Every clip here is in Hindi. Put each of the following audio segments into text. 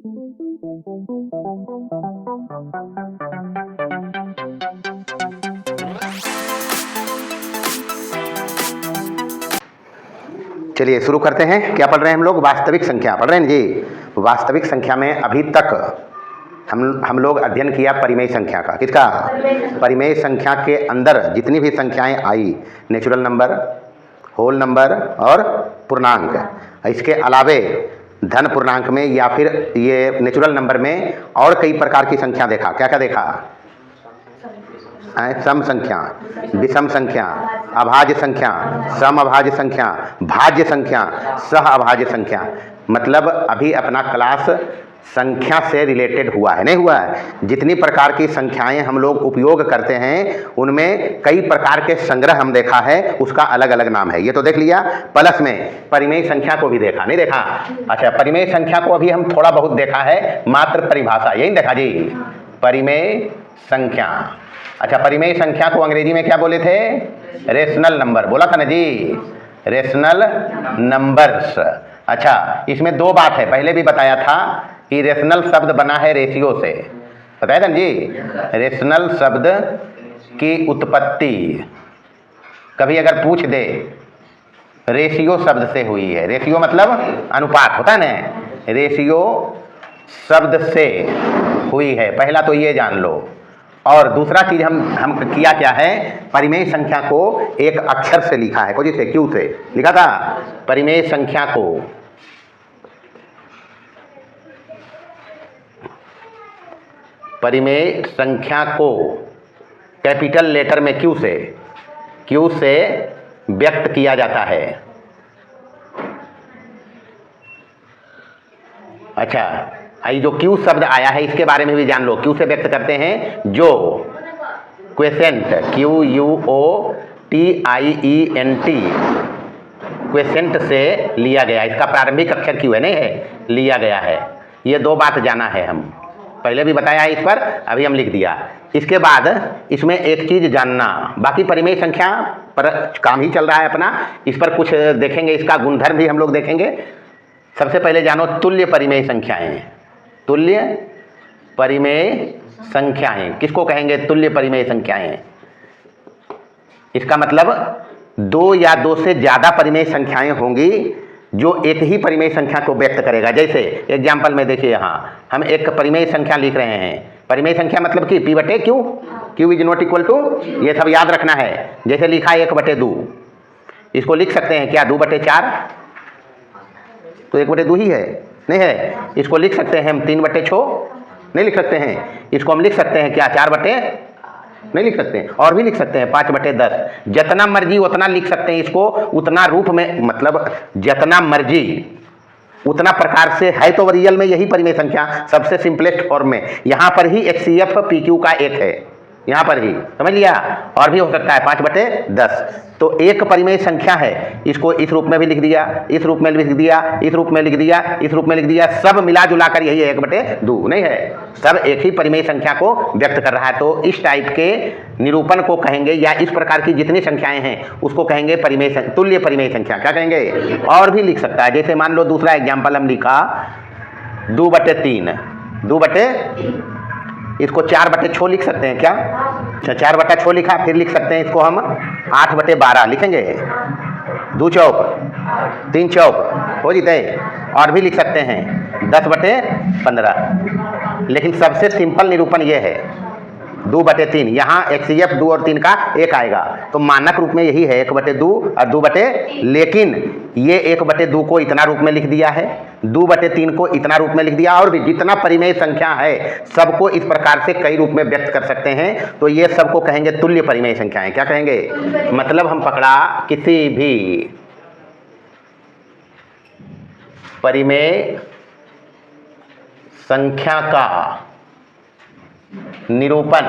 चलिए शुरू करते हैं। क्या पढ़ रहे हैं हम लोग? वास्तविक संख्या पढ़ रहे हैं जी। वास्तविक संख्या में अभी तक हम लोग अध्ययन किया परिमेय संख्या का। किसका? परिमेय संख्या के अंदर जितनी भी संख्याएं आई, नेचुरल नंबर, होल नंबर और पूर्णांक, इसके अलावे धन पूर्णांक में या फिर ये नेचुरल नंबर में और कई प्रकार की संख्या देखा। क्या क्या देखा? सम संख्या, विषम संख्या, अभाज्य संख्या, सम अभाज्य संख्या, भाज्य संख्या, सह अभाज्य संख्या। मतलब अभी अपना क्लास संख्या से रिलेटेड हुआ है, नहीं हुआ है? जितनी प्रकार की संख्याएं हम लोग उपयोग करते हैं उनमें कई प्रकार के संग्रह हम देखा है, उसका अलग अलग नाम है। ये तो देख लिया। प्लस में परिमेय संख्या को भी देखा, नहीं देखा? अच्छा, परिमेय संख्या को अभी हम थोड़ा बहुत देखा है, मात्र परिभाषा यही देखा जी, परिमेय संख्या। अच्छा, परिमेय संख्या को अंग्रेजी में क्या बोले थे? रेशनल नंबर बोला था ना जी, रेशनल नंबर्स। अच्छा, इसमें दो बात है, पहले भी बताया था कि रेशनल शब्द बना है रेशियो से, बताया था जी। रेशनल शब्द की उत्पत्ति कभी अगर पूछ दे, रेशियो शब्द से हुई है। रेशियो मतलब अनुपात होता है ना, रेशियो शब्द से हुई है। पहला तो ये जान लो। और दूसरा चीज हम किया क्या है, परिमेय संख्या को एक अक्षर से लिखा है। कौन से? क्यू से लिखा था। परिमेय संख्या को कैपिटल लेटर में क्यू से व्यक्त किया जाता है। अच्छा, ये जो क्यू शब्द आया है इसके बारे में भी जान लो। क्यू से व्यक्त करते हैं जो क्वेसेंट, QUOTIENT, क्वेसेंट से लिया गया, इसका प्रारंभिक अक्षर क्यू है, नहीं है, लिया गया है। ये दो बात जाना है, हम पहले भी बताया है इस पर, अभी हम लिख दिया। इसके बाद इसमें एक चीज जानना, बाकी परिमेय संख्या पर काम ही चल रहा है अपना, इस पर कुछ देखेंगे, इसका गुणधर्म भी हम लोग देखेंगे। सबसे पहले जानो तुल्य परिमेय संख्याएं। तुल्य परिमेय संख्याएं किसको कहेंगे? तुल्य परिमेय संख्याएं। इसका मतलब दो या दो से ज्यादा परिमेय संख्याएं होंगी जो एक ही परिमेय संख्या को व्यक्त करेगा। जैसे एग्जाम्पल में देखिए, यहाँ हम एक परिमेय संख्या लिख रहे हैं। परिमेय संख्या मतलब कि P बटे Q, Q is not equal to, ये सब याद रखना है। जैसे लिखा है 1/2, इसको लिख सकते हैं क्या 2/4? तो 1/2 ही है, नहीं है? इसको लिख सकते हैं हम 3/6, नहीं लिख सकते हैं? इसको हम लिख सकते हैं क्या 4/, नहीं लिख सकते हैं? और भी लिख सकते हैं 5/10, जितना मर्जी उतना लिख सकते हैं इसको, उतना रूप में, मतलब जितना मर्जी उतना प्रकार से है। तो रियल में यही परिमेय संख्या सबसे सिंपलेस्ट फॉर्म में, यहाँ पर ही HCF PQ का एक है, यहाँ पर ही, समझ लिया? और भी हो सकता है 5/10। तो एक परिमेय संख्या है, इसको इस रूप में भी लिख दिया, इस रूप में लिख दिया, इस रूप में लिख दिया, इस रूप में लिख दिया, सब मिला जुलाकर यही है 1/2, नहीं है? सब एक ही परिमेय संख्या को व्यक्त कर रहा है। तो इस टाइप के निरूपण को कहेंगे, या इस प्रकार की जितनी संख्याएं हैं उसको कहेंगे तुल्य परिमेय संख्या। क्या कहेंगे? और भी लिख सकता है। जैसे मान लो दूसरा एग्जाम्पल हम लिखा 2/3, इसको 4/6 लिख सकते हैं क्या? अच्छा, 4/6 लिखा, फिर लिख सकते हैं इसको हम 8/12 लिखेंगे। 2 चौक 3 चौक हो जीते। और भी लिख सकते हैं 10/15। लेकिन सबसे सिंपल निरूपण ये है 2/3, यहाँ HCF 2 और 3 का एक आएगा, तो मानक रूप में यही है 1/2 और 2/, लेकिन ये 1/2 को इतना रूप में लिख दिया है, 2/3 को इतना रूप में लिख दिया, और भी जितना परिमेय संख्या है सबको इस प्रकार से कई रूप में व्यक्त कर सकते हैं। तो ये सबको कहेंगे तुल्य परिमेय संख्याएं। क्या कहेंगे? मतलब हम पकड़ा किसी भी परिमेय संख्या का निरूपण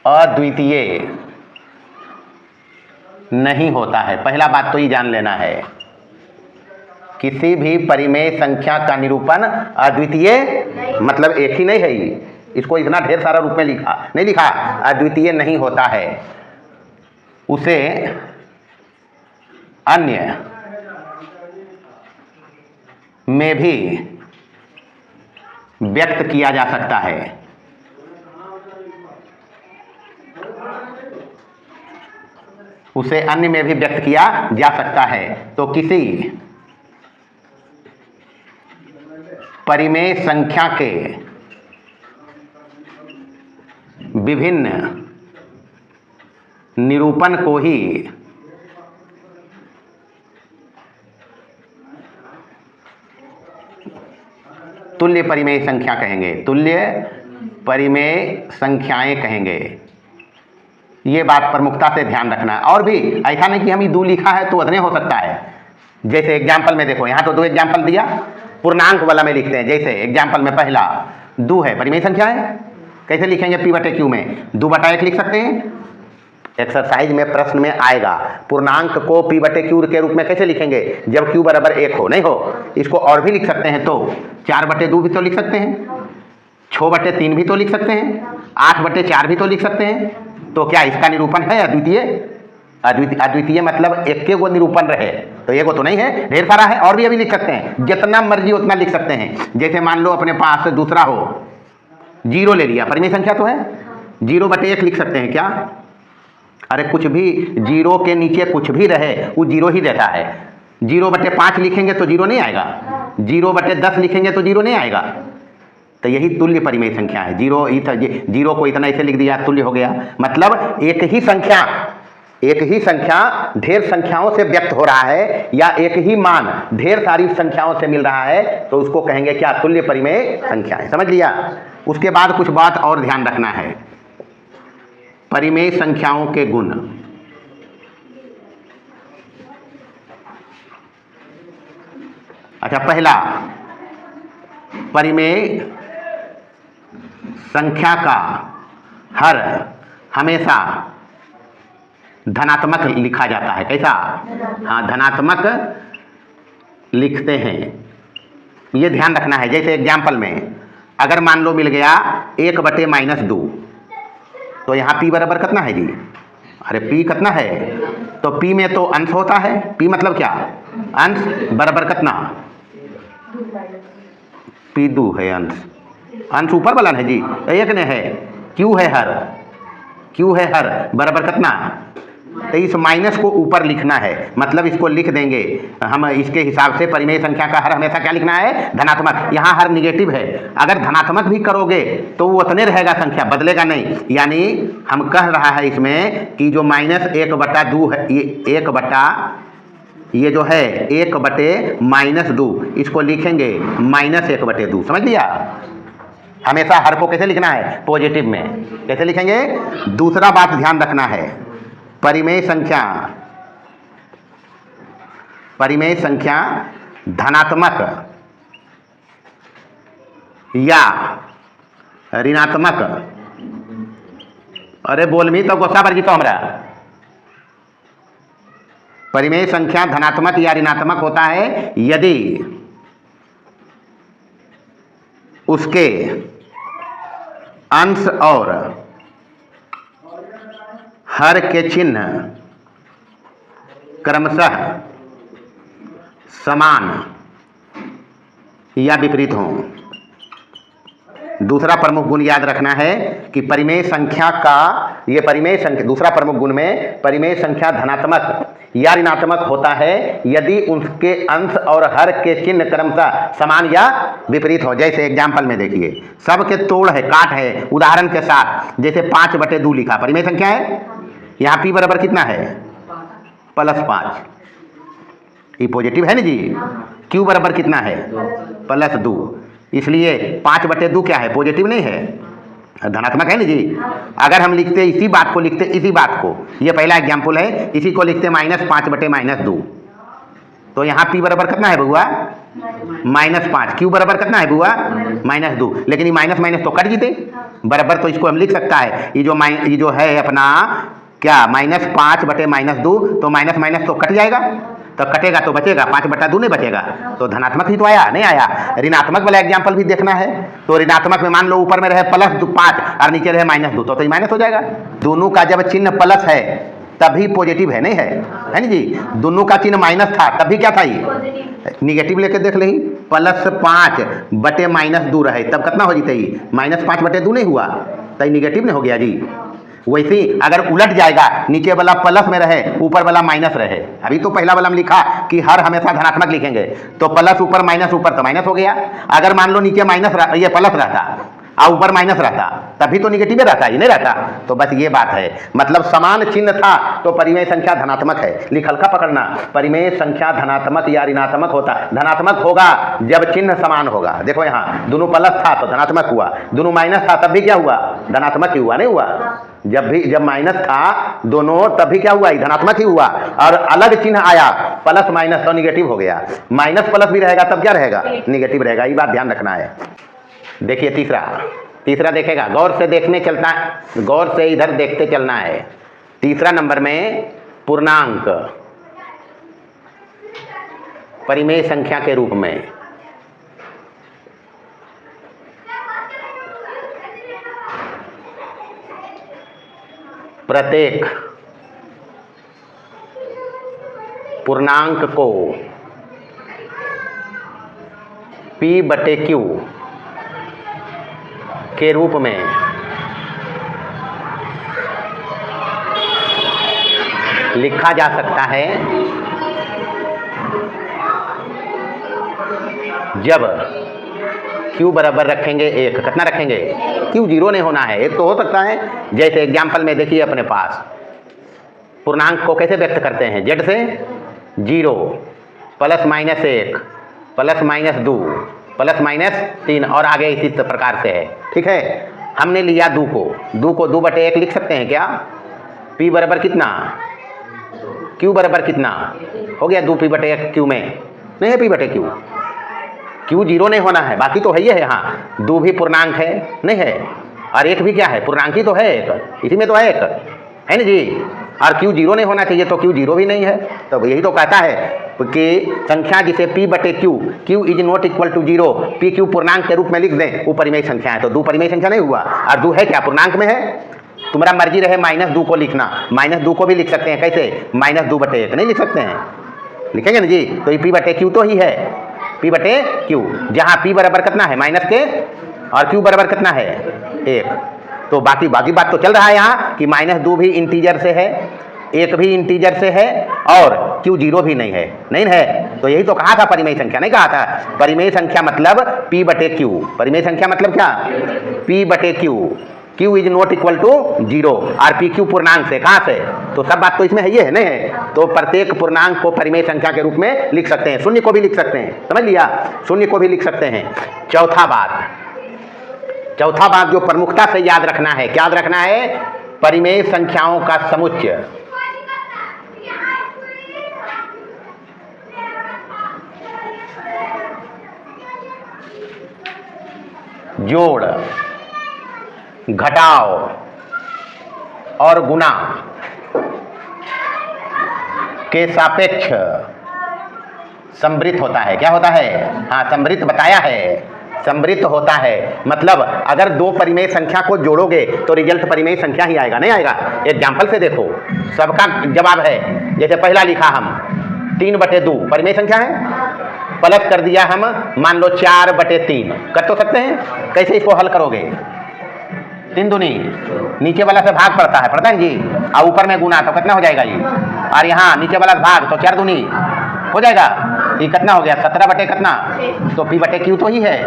अद्वितीय नहीं होता है। पहला बात तो ये जान लेना है, किसी भी परिमेय संख्या का निरूपण अद्वितीय मतलब एक ही नहीं है, इसको इतना ढेर सारा रूप में नहीं लिखा, अद्वितीय नहीं होता है। उसे अन्य में भी व्यक्त किया जा सकता है। उसे अन्य में भी व्यक्त किया जा सकता है। तो किसी परिमेय संख्या के विभिन्न निरूपण को ही तुल्य परिमेय संख्या कहेंगे, तुल्य परिमेय संख्याएं कहेंगे। ये बात प्रमुखता से ध्यान रखना है। और भी ऐसा नहीं कि हम ये 2 लिखा है तो उतने हो सकता है। जैसे एग्जाम्पल में देखो, यहाँ तो 2 एग्जाम्पल दिया, पूर्णांक वाला में लिखते हैं। जैसे एग्जाम्पल में पहला 2 है, परिमेय संख्या है, कैसे लिखेंगे? p/q में 2/1 लिख सकते हैं। एक्सरसाइज में प्रश्न में आएगा पूर्णांक को p/q के रूप में कैसे लिखेंगे जब q बराबर 1 हो, नहीं हो। इसको और भी लिख सकते हैं, तो 4/2 भी तो लिख सकते हैं, 6/3 भी तो लिख सकते हैं, 8/4 भी तो लिख सकते हैं। तो क्या इसका निरूपण है अद्वितीय? अद्वितीय मतलब एक के वो निरूपण रहे, तो एक वो तो नहीं है, ढेर सारा है। और भी अभी लिख सकते हैं, जितना मर्जी उतना लिख सकते हैं। जैसे मान लो अपने पास दूसरा हो, 0 ले लिया, परिमेय संख्या तो है, 0/1 लिख सकते हैं क्या? अरे कुछ भी 0 के नीचे कुछ भी रहे वो 0 ही रहता है। 0/5 लिखेंगे तो 0 नहीं आएगा, 0/10 लिखेंगे तो 0 नहीं आएगा। तो यही तुल्य परिमेय संख्या है। 0 को इतना ऐसे लिख दिया, तुल्य हो गया। मतलब एक ही संख्या ढेर संख्याओं से व्यक्त हो रहा है, या एक ही मान ढेर सारी संख्याओं से मिल रहा है, तो उसको कहेंगे क्या? तुल्य परिमेय संख्या है। समझ लिया? उसके बाद कुछ बात और ध्यान रखना है, परिमेय संख्याओं के गुण। अच्छा, पहला, परिमेय संख्या का हर हमेशा धनात्मक लिखा जाता है। कैसा? हाँ, धनात्मक लिखते हैं, ये ध्यान रखना है। जैसे एग्जाम्पल में अगर मान लो मिल गया 1/-2, तो यहाँ p बराबर कितना है जी? अरे p कितना है? तो p में तो अंश होता है। p मतलब क्या? अंश बराबर कितना? p2 है अंश, अंश ऊपर वाला है जी, एक ने है। q है हर बराबर कितना? तो इस माइनस को ऊपर लिखना है, मतलब इसको लिख देंगे हम इसके हिसाब से। परिमेय संख्या का हर हमेशा क्या लिखना है? धनात्मक। यहाँ हर निगेटिव है, अगर धनात्मक भी करोगे तो वो उतने रहेगा, संख्या बदलेगा नहीं। यानी हम कह रहा है इसमें कि जो -1/2 है, ये जो है 1/-2, इसको लिखेंगे -1/2। समझ लिया? हमेशा हर को कैसे लिखना है? पॉजिटिव में। कैसे लिखेंगे? दूसरा बात ध्यान रखना है, परिमेय संख्या धनात्मक या ऋणात्मक। अरे बोलमी तो गोसा पर जीतो हमरा। परिमेय संख्या धनात्मक या ऋणात्मक होता है यदि उसके अंश और हर के चिन्ह क्रमशः समान या विपरीत हों। दूसरा प्रमुख गुण याद रखना है कि परिमेय संख्या का दूसरा प्रमुख गुण में परिमेय संख्या धनात्मक या ऋणात्मक होता है यदि उसके अंश और हर के चिन्ह क्रमशः समान या विपरीत हो। जैसे एग्जाम्पल में देखिए, सबके तोड़ है, काट है। उदाहरण के साथ जैसे 5/2 लिखा, परिमेय संख्या है। यहाँ p बराबर कितना है? +5, ये पॉजिटिव है ना जी। q बराबर कितना है? +2, इसलिए 5/2 क्या है? पॉजिटिव नहीं है, धनात्मक है ना जी। अगर हम लिखते इसी बात को, ये पहला एग्जाम्पल है, इसी को लिखते -5/-2, तो यहाँ p बराबर कितना है बुआ? -5। q बराबर कितना है बुआ? -2। लेकिन ये माइनस तो कट जीते बराबर, तो इसको हम लिख सकता है, ये जो है अपना क्या -5/-2, तो माइनस तो कट जाएगा, तो कटेगा तो बचेगा, 5/2 नहीं बचेगा, तो धनात्मक ही तो आया, नहीं आया। ऋणात्मक वाला एग्जाम्पल भी देखना है, तो ऋणात्मक में मान लो ऊपर में रहे +5 और नीचे रहे -2, तो ये माइनस हो जाएगा। दोनों का जब चिन्ह प्लस है तभी पॉजिटिव है, नहीं है, है ना जी। दोनों का चिन्ह माइनस था तभी क्या था? ये निगेटिव लेके देख ली, +5 बटे -2 रहे तब कितना हो जीते? -5 बटे 2 नहीं हुआ तो निगेटिव नहीं हो गया जी। वैसे अगर उलट जाएगा, नीचे वाला प्लस में रहे ऊपर वाला माइनस रहे, अभी तो पहला वाला में लिखा कि हर हमेशा धनात्मक लिखेंगे, तो प्लस ऊपर माइनस ऊपर तो माइनस हो गया। अगर मान लो नीचे माइनस ये प्लस रहता और ऊपर माइनस रहता तभी तो निगेटिव रहता, ये नहीं रहता। तो बस ये बात है, मतलब समान चिन्ह था तो परिमेय संख्या धनात्मक है। लिखल का पकड़ना, परिमेय संख्या धनात्मक या ऋणात्मक होता। धनात्मक होगा जब चिन्ह समान होगा। देखो यहाँ दोनों प्लस था तो धनात्मक हुआ, दोनों माइनस था तब भी क्या हुआ? धनात्मक ही हुआ, नहीं हुआ? जब माइनस था दोनों तब भी क्या हुआ? धनात्मक ही हुआ। और अलग चिन्ह आया प्लस माइनस तो निगेटिव हो गया। माइनस प्लस भी रहेगा तब क्या रहेगा? निगेटिव रहेगा। ये बात ध्यान रखना है। देखिए तीसरा देखेगा, गौर से देखने चलता है, गौर से इधर देखते चलना है। तीसरा नंबर में पूर्णांक परिमेय संख्या के रूप में प्रत्येक पूर्णांक को P/Q के रूप में लिखा जा सकता है जब Q बराबर रखेंगे 1। कितना रखेंगे? Q 0 नहीं होना है, 1 तो हो सकता है। जैसे एग्जाम्पल में देखिए अपने पास पूर्णांक को कैसे व्यक्त करते हैं? Z से 0 +-1 +-2 +-3 और आगे इसी प्रकार से है। ठीक है, हमने लिया 2 को 2/1 लिख सकते हैं क्या? P बराबर कितना? Q बराबर कितना हो गया? 2P/Q में नहीं है P/Q। Q 0 नहीं होना है, बाकी तो है ही है। यहाँ 2 भी पूर्णांक है नहीं है, और 1 भी क्या है? पूर्णांक ही तो है, 1 इसी में तो है 1 है ना जी। और Q 0 नहीं होना चाहिए तो Q 0 भी नहीं है। तो यही तो कहता है कि संख्या जिसे P/Q Q is not equal to 0 PQ पूर्णांक के रूप में लिख दें, वो परिमेय संख्या है। तो 2 परिमेय संख्या नहीं हुआ, और 2 है क्या? पूर्णांक में है। तुम्हारा मर्जी रहे -2 को लिखना, -2 को भी लिख सकते हैं। कैसे? -2/1 नहीं लिख सकते हैं, लिखेंगे ना जी। तो ये P/Q तो ही है, P/Q, जहाँ P बराबर कितना है? माइनस के, और Q बराबर कितना है? 1। तो बाकी बात तो चल रहा है यहाँ कि -2 भी इंटीजर से है, 1 भी इंटीजर से है, और Q 0 भी नहीं है। तो यही तो कहा था परिमेय संख्या, नहीं कहा था? परिमेय संख्या मतलब P/Q। परिमेय संख्या मतलब क्या? P/Q। Q is not equal to 0 और PQ पूर्णांक से, कहाँ से? तो सब बात तो इसमें है, ये है नहीं है। तो प्रत्येक पूर्णांक को परिमेय संख्या के रूप में लिख सकते हैं। शून्य को भी लिख सकते हैं, समझ लिया? शून्य को भी लिख सकते हैं। चौथा बात जो प्रमुखता से याद रखना है, क्या याद रखना है? परिमेय संख्याओं का समुच्चय जोड़, घटाव और गुणा के सापेक्ष समृद्ध होता है। क्या होता है? हाँ, समृद्ध बताया है, समृद्ध होता है। मतलब अगर 2 परिमेय संख्या को जोड़ोगे तो रिजल्ट परिमेय संख्या ही आएगा, नहीं आएगा? एग्जाम्पल से देखो, सबका जवाब है। जैसे पहला लिखा हम 3/2 परिमेय संख्या है, प्लस कर दिया हम मान लो 4/3। कर तो सकते हैं। कैसे इसको हल करोगे? 3 दूनी नीचे वाला से भाग पड़ता है जी, और ऊपर में गुना तो कितना हो जाएगा ये? और यहाँ नीचे वाला भाग तो 4 दूनी हो जाएगा। ये कितना हो गया? 17 कितना? तो P/Q तो ही है।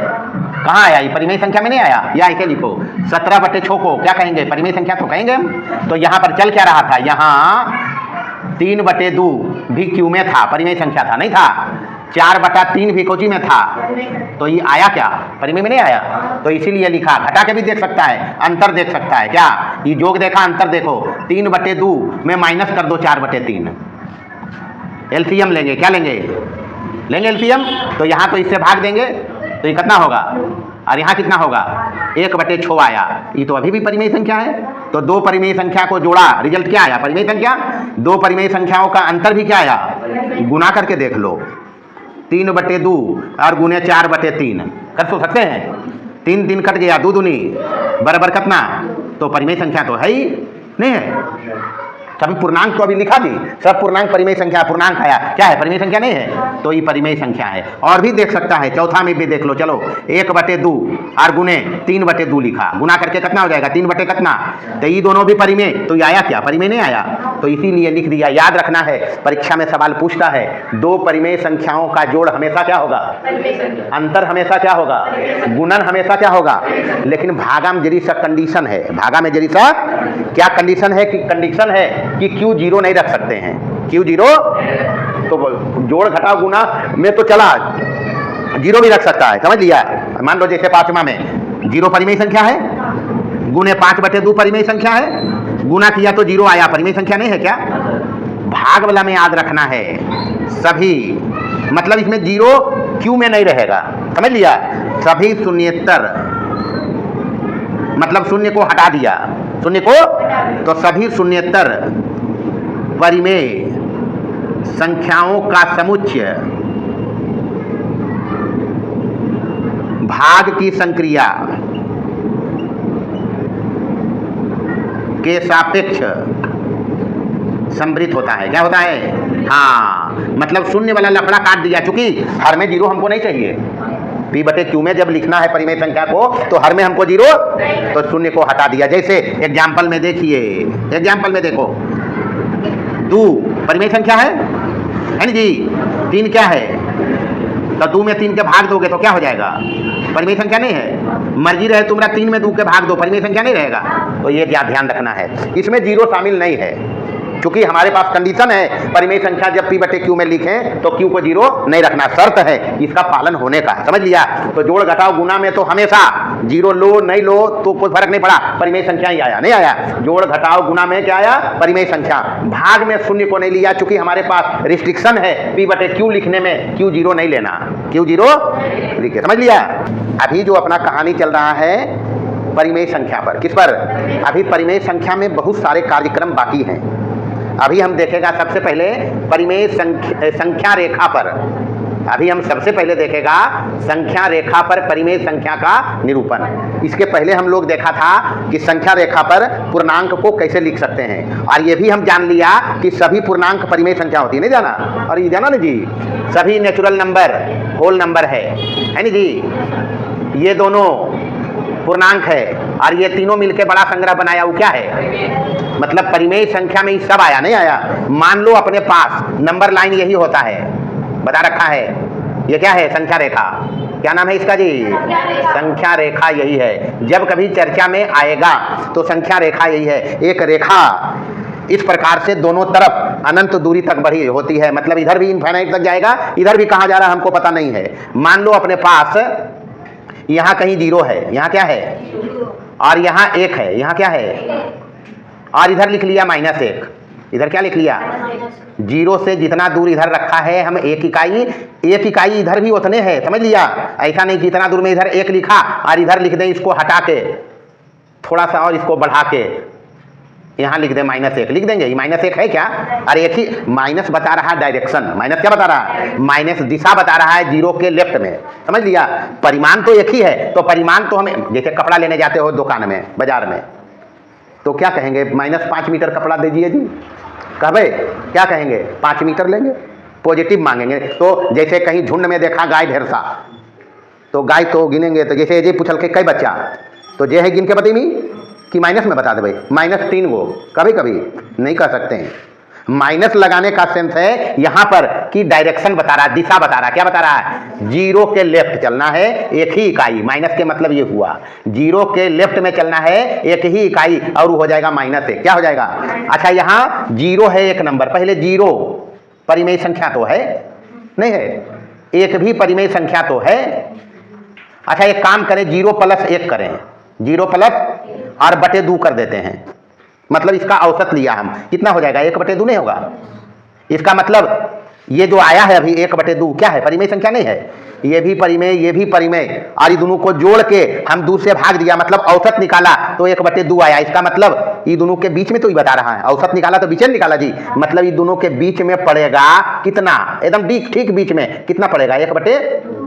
कहाँ आया? ये परिमेय संख्या में नहीं आया। या ऐसे लिखो 17/6 को क्या कहेंगे? परिमेय संख्या तो कहेंगे हम। तो यहाँ पर चल क्या रहा था? यहाँ 3/2 भी Q में था, परिमेय संख्या था, नहीं था? 4/3 भी कोची में था, तो ये आया क्या? परिमेय में नहीं आया। तो इसीलिए लिखा। घटा के भी देख सकता है, अंतर देख सकता है। क्या? ये जोग देखा, अंतर देखो। 3/2 में माइनस कर दो 4/3। एलसीएम लेंगे, क्या लेंगे? एलसीएम। तो यहाँ तो इससे भाग देंगे तो ये कितना होगा? और यहाँ कितना होगा? 1/6 आया। ये तो अभी भी परिमेय संख्या है। तो 2 परिमेय संख्या को जोड़ा, रिजल्ट क्या आया? परिमेय संख्या। 2 परिमेय संख्याओं का अंतर भी क्या आया? गुना करके देख लो। 3/2 और गुने 4/3 कर तो सकते हैं। 3 कट गया, 2 दूनी बराबर कितना? तो परिमेय संख्या तो है ही नहीं है। सभी पूर्णांक तो अभी लिखा जी, सब पूर्णांक परिमेय संख्या, पूर्णांक आया, क्या है परिमेय संख्या नहीं है, तो ये परिमेय संख्या है। और भी देख सकता है, चौथा में भी देख लो, चलो 1/2 और गुने 3/2 लिखा, गुना करके कितना हो जाएगा 3 बटे कितना, तो ये दोनों भी परिमेय, तो ये आया क्या, परिमेय नहीं आया, तो इसीलिए लिख दिया। याद रखना है, परीक्षा में सवाल पूछता है दो परिमेय संख्याओं का जोड़ हमेशा क्या होगा, अंतर हमेशा क्या होगा, गुणन हमेशा क्या होगा, लेकिन भागा में जरी सा कंडीशन है, भागा में जरी सा क्या कंडीशन है कि क्यू 0 नहीं रख सकते हैं, क्यू 0 तो जोड़ घटाव गुना में तो चला 0 भी रख सकता है, समझ लिया। मान लो जैसे 5वां में 0 परिमेय संख्या है, गुने 5/2 परिमेय संख्या है, गुना किया तो 0 आया, परिमेय संख्या नहीं है क्या। भाग वाला में याद रखना है सभी, मतलब इसमें 0 क्यू में नहीं रहेगा, समझ लिया। सभी शून्येतर मतलब शून्य को हटा दिया, शून्य को, तो सभी शून्येतर परिमेय संख्याओं का समुच्चय भाग की संक्रिया के सापेक्ष संवृत होता है। क्या होता है, हाँ, मतलब शून्य वाला लफड़ा काट दिया, चूंकि हर में 0 हमको नहीं चाहिए, P/Q में जब लिखना है परिमेय संख्या को तो हर में हमको 0, तो शून्य को हटा दिया। जैसे एग्जाम्पल में देखिए, एग्जाम्पल में देखो 2 परिमेय संख्या है ना जी, 3 क्या है, तो 2 में 3 के भाग दोगे तो क्या हो जाएगा, परिमेय संख्या नहीं है। मर्जी रहे तुम्हारा 3 में 2 के भाग दो, परिमेय संख्या नहीं रहेगा। तो ये ध्यान रखना है, इसमें 0 शामिल नहीं है, क्योंकि हमारे पास कंडीशन है परिमेय संख्या जब P/Q में लिखें तो Q को 0 नहीं रखना, शर्त है इसका पालन होने का, समझ लिया। तो जोड़ घटाव गुना में तो हमेशा 0 लो नहीं लो तो कोई फर्क नहीं पड़ा, परिमेय संख्या ही आया, नहीं आया। जोड़ घटाव गुना में क्या आया, परिमेय संख्या। भाग में शून्य को नहीं लिया, चूंकि हमारे पास रिस्ट्रिक्शन है P/Q लिखने में, Q 0 नहीं लेना, Q 0 लिखे, समझ लिया। अभी जो अपना कहानी चल रहा है परिमेय संख्या पर, किस पर, अभी परिमेय संख्या में बहुत सारे कार्यक्रम बाकी हैं। अभी हम देखेगा सबसे पहले परिमेय संख्या रेखा पर, अभी हम सबसे पहले देखेगा संख्या रेखा पर परिमेय संख्या का निरूपण। इसके पहले हम लोग देखा था कि संख्या रेखा पर पूर्णांक को कैसे लिख सकते हैं, और ये भी हम जान लिया कि सभी पूर्णांक परिमेय संख्या होती है, नहीं जाना, और ये जाना ना जी, सभी नेचुरल नंबर होल नंबर है ना जी, ये दोनों पूर्णांक है, और ये तीनों मिलके बड़ा संग्रह बनाया, वो क्या है, मतलब परिमेय संख्या में ही सब आया, नहीं आया। मान लो अपने पास नंबर लाइन यही होता है, बता रखा है, ये क्या है, संख्या रेखा, क्या नाम है इसका जी, संख्या रेखा यही है। जब कभी चर्चा में आएगा तो संख्या रेखा यही है, एक रेखा इस प्रकार से दोनों तरफ अनंत दूरी तक बढ़ी होती है, मतलब इधर भी इनफाइनाइट तक जाएगा, इधर भी कहाँ जा रहा है हमको पता नहीं है। मान लो अपने पास यहाँ कहीं 0 है, यहाँ क्या है, और यहाँ 1 है, यहाँ क्या है, और इधर लिख लिया -1, इधर क्या लिख लिया, 0 से जितना दूर इधर रखा है हम 1 इकाई इधर भी उतने हैं, समझ लिया। ऐसा नहीं जितना दूर में इधर 1 लिखा और इधर लिख दें, इसको हटा के थोड़ा सा और इसको बढ़ा के यहाँ लिख दें -1, लिख देंगे, ये -1 है क्या, अरे एक ही माइनस बता रहा है डायरेक्शन, माइनस क्या बता रहा है, माइनस दिशा बता रहा है 0 के लेफ्ट में, समझ लिया। परिमाण तो एक ही है, तो परिमाण तो हमें, जैसे कपड़ा लेने जाते हो दुकान में, बाजार में, तो क्या कहेंगे, -5 मीटर कपड़ा दीजिए जी, कहबे क्या कहेंगे, 5 मीटर लेंगे, पॉजिटिव मांगेंगे। तो जैसे कहीं झुंड में देखा गाय ढेर सा, तो गाय तो गिनेंगे, तो जैसे ये पूछल के कई बच्चा, तो जे है गिन के बताइए कि माइनस में बता दे भाई, -3 गो, कभी कभी नहीं कह सकते हैं। माइनस लगाने का सेंस है यहाँ पर कि डायरेक्शन बता रहा है, दिशा बता रहा है, क्या बता रहा है, 0 के लेफ्ट चलना है, एक ही इकाई, माइनस के मतलब ये हुआ 0 के लेफ्ट में चलना है, एक ही इकाई, और हो जाएगा -1, क्या हो जाएगा। अच्छा यहाँ 0 है एक नंबर, पहले 0 परिमेय संख्या तो है नहीं है, एक भी परिमेय संख्या तो है। अच्छा एक काम करें, 0 + 1 करें, 0 + और बटे 2 कर देते हैं, मतलब इसका औसत लिया हम, कितना हो जाएगा, 1/2 नहीं होगा। इसका मतलब ये जो आया है अभी 1/2 क्या है, परिमेय संख्या नहीं है, ये भी परिमेय, और ये दोनों को जोड़ के हम 2 से भाग दिया, मतलब औसत निकाला तो 1/2 आया। इसका मतलब ये दोनों के बीच में तो ही बता रहा है, औसत निकाला तो बीच में निकाला जी, मतलब ये दोनों के बीच में पड़ेगा कितना, एकदम ठीक बीच में कितना पड़ेगा, 1/2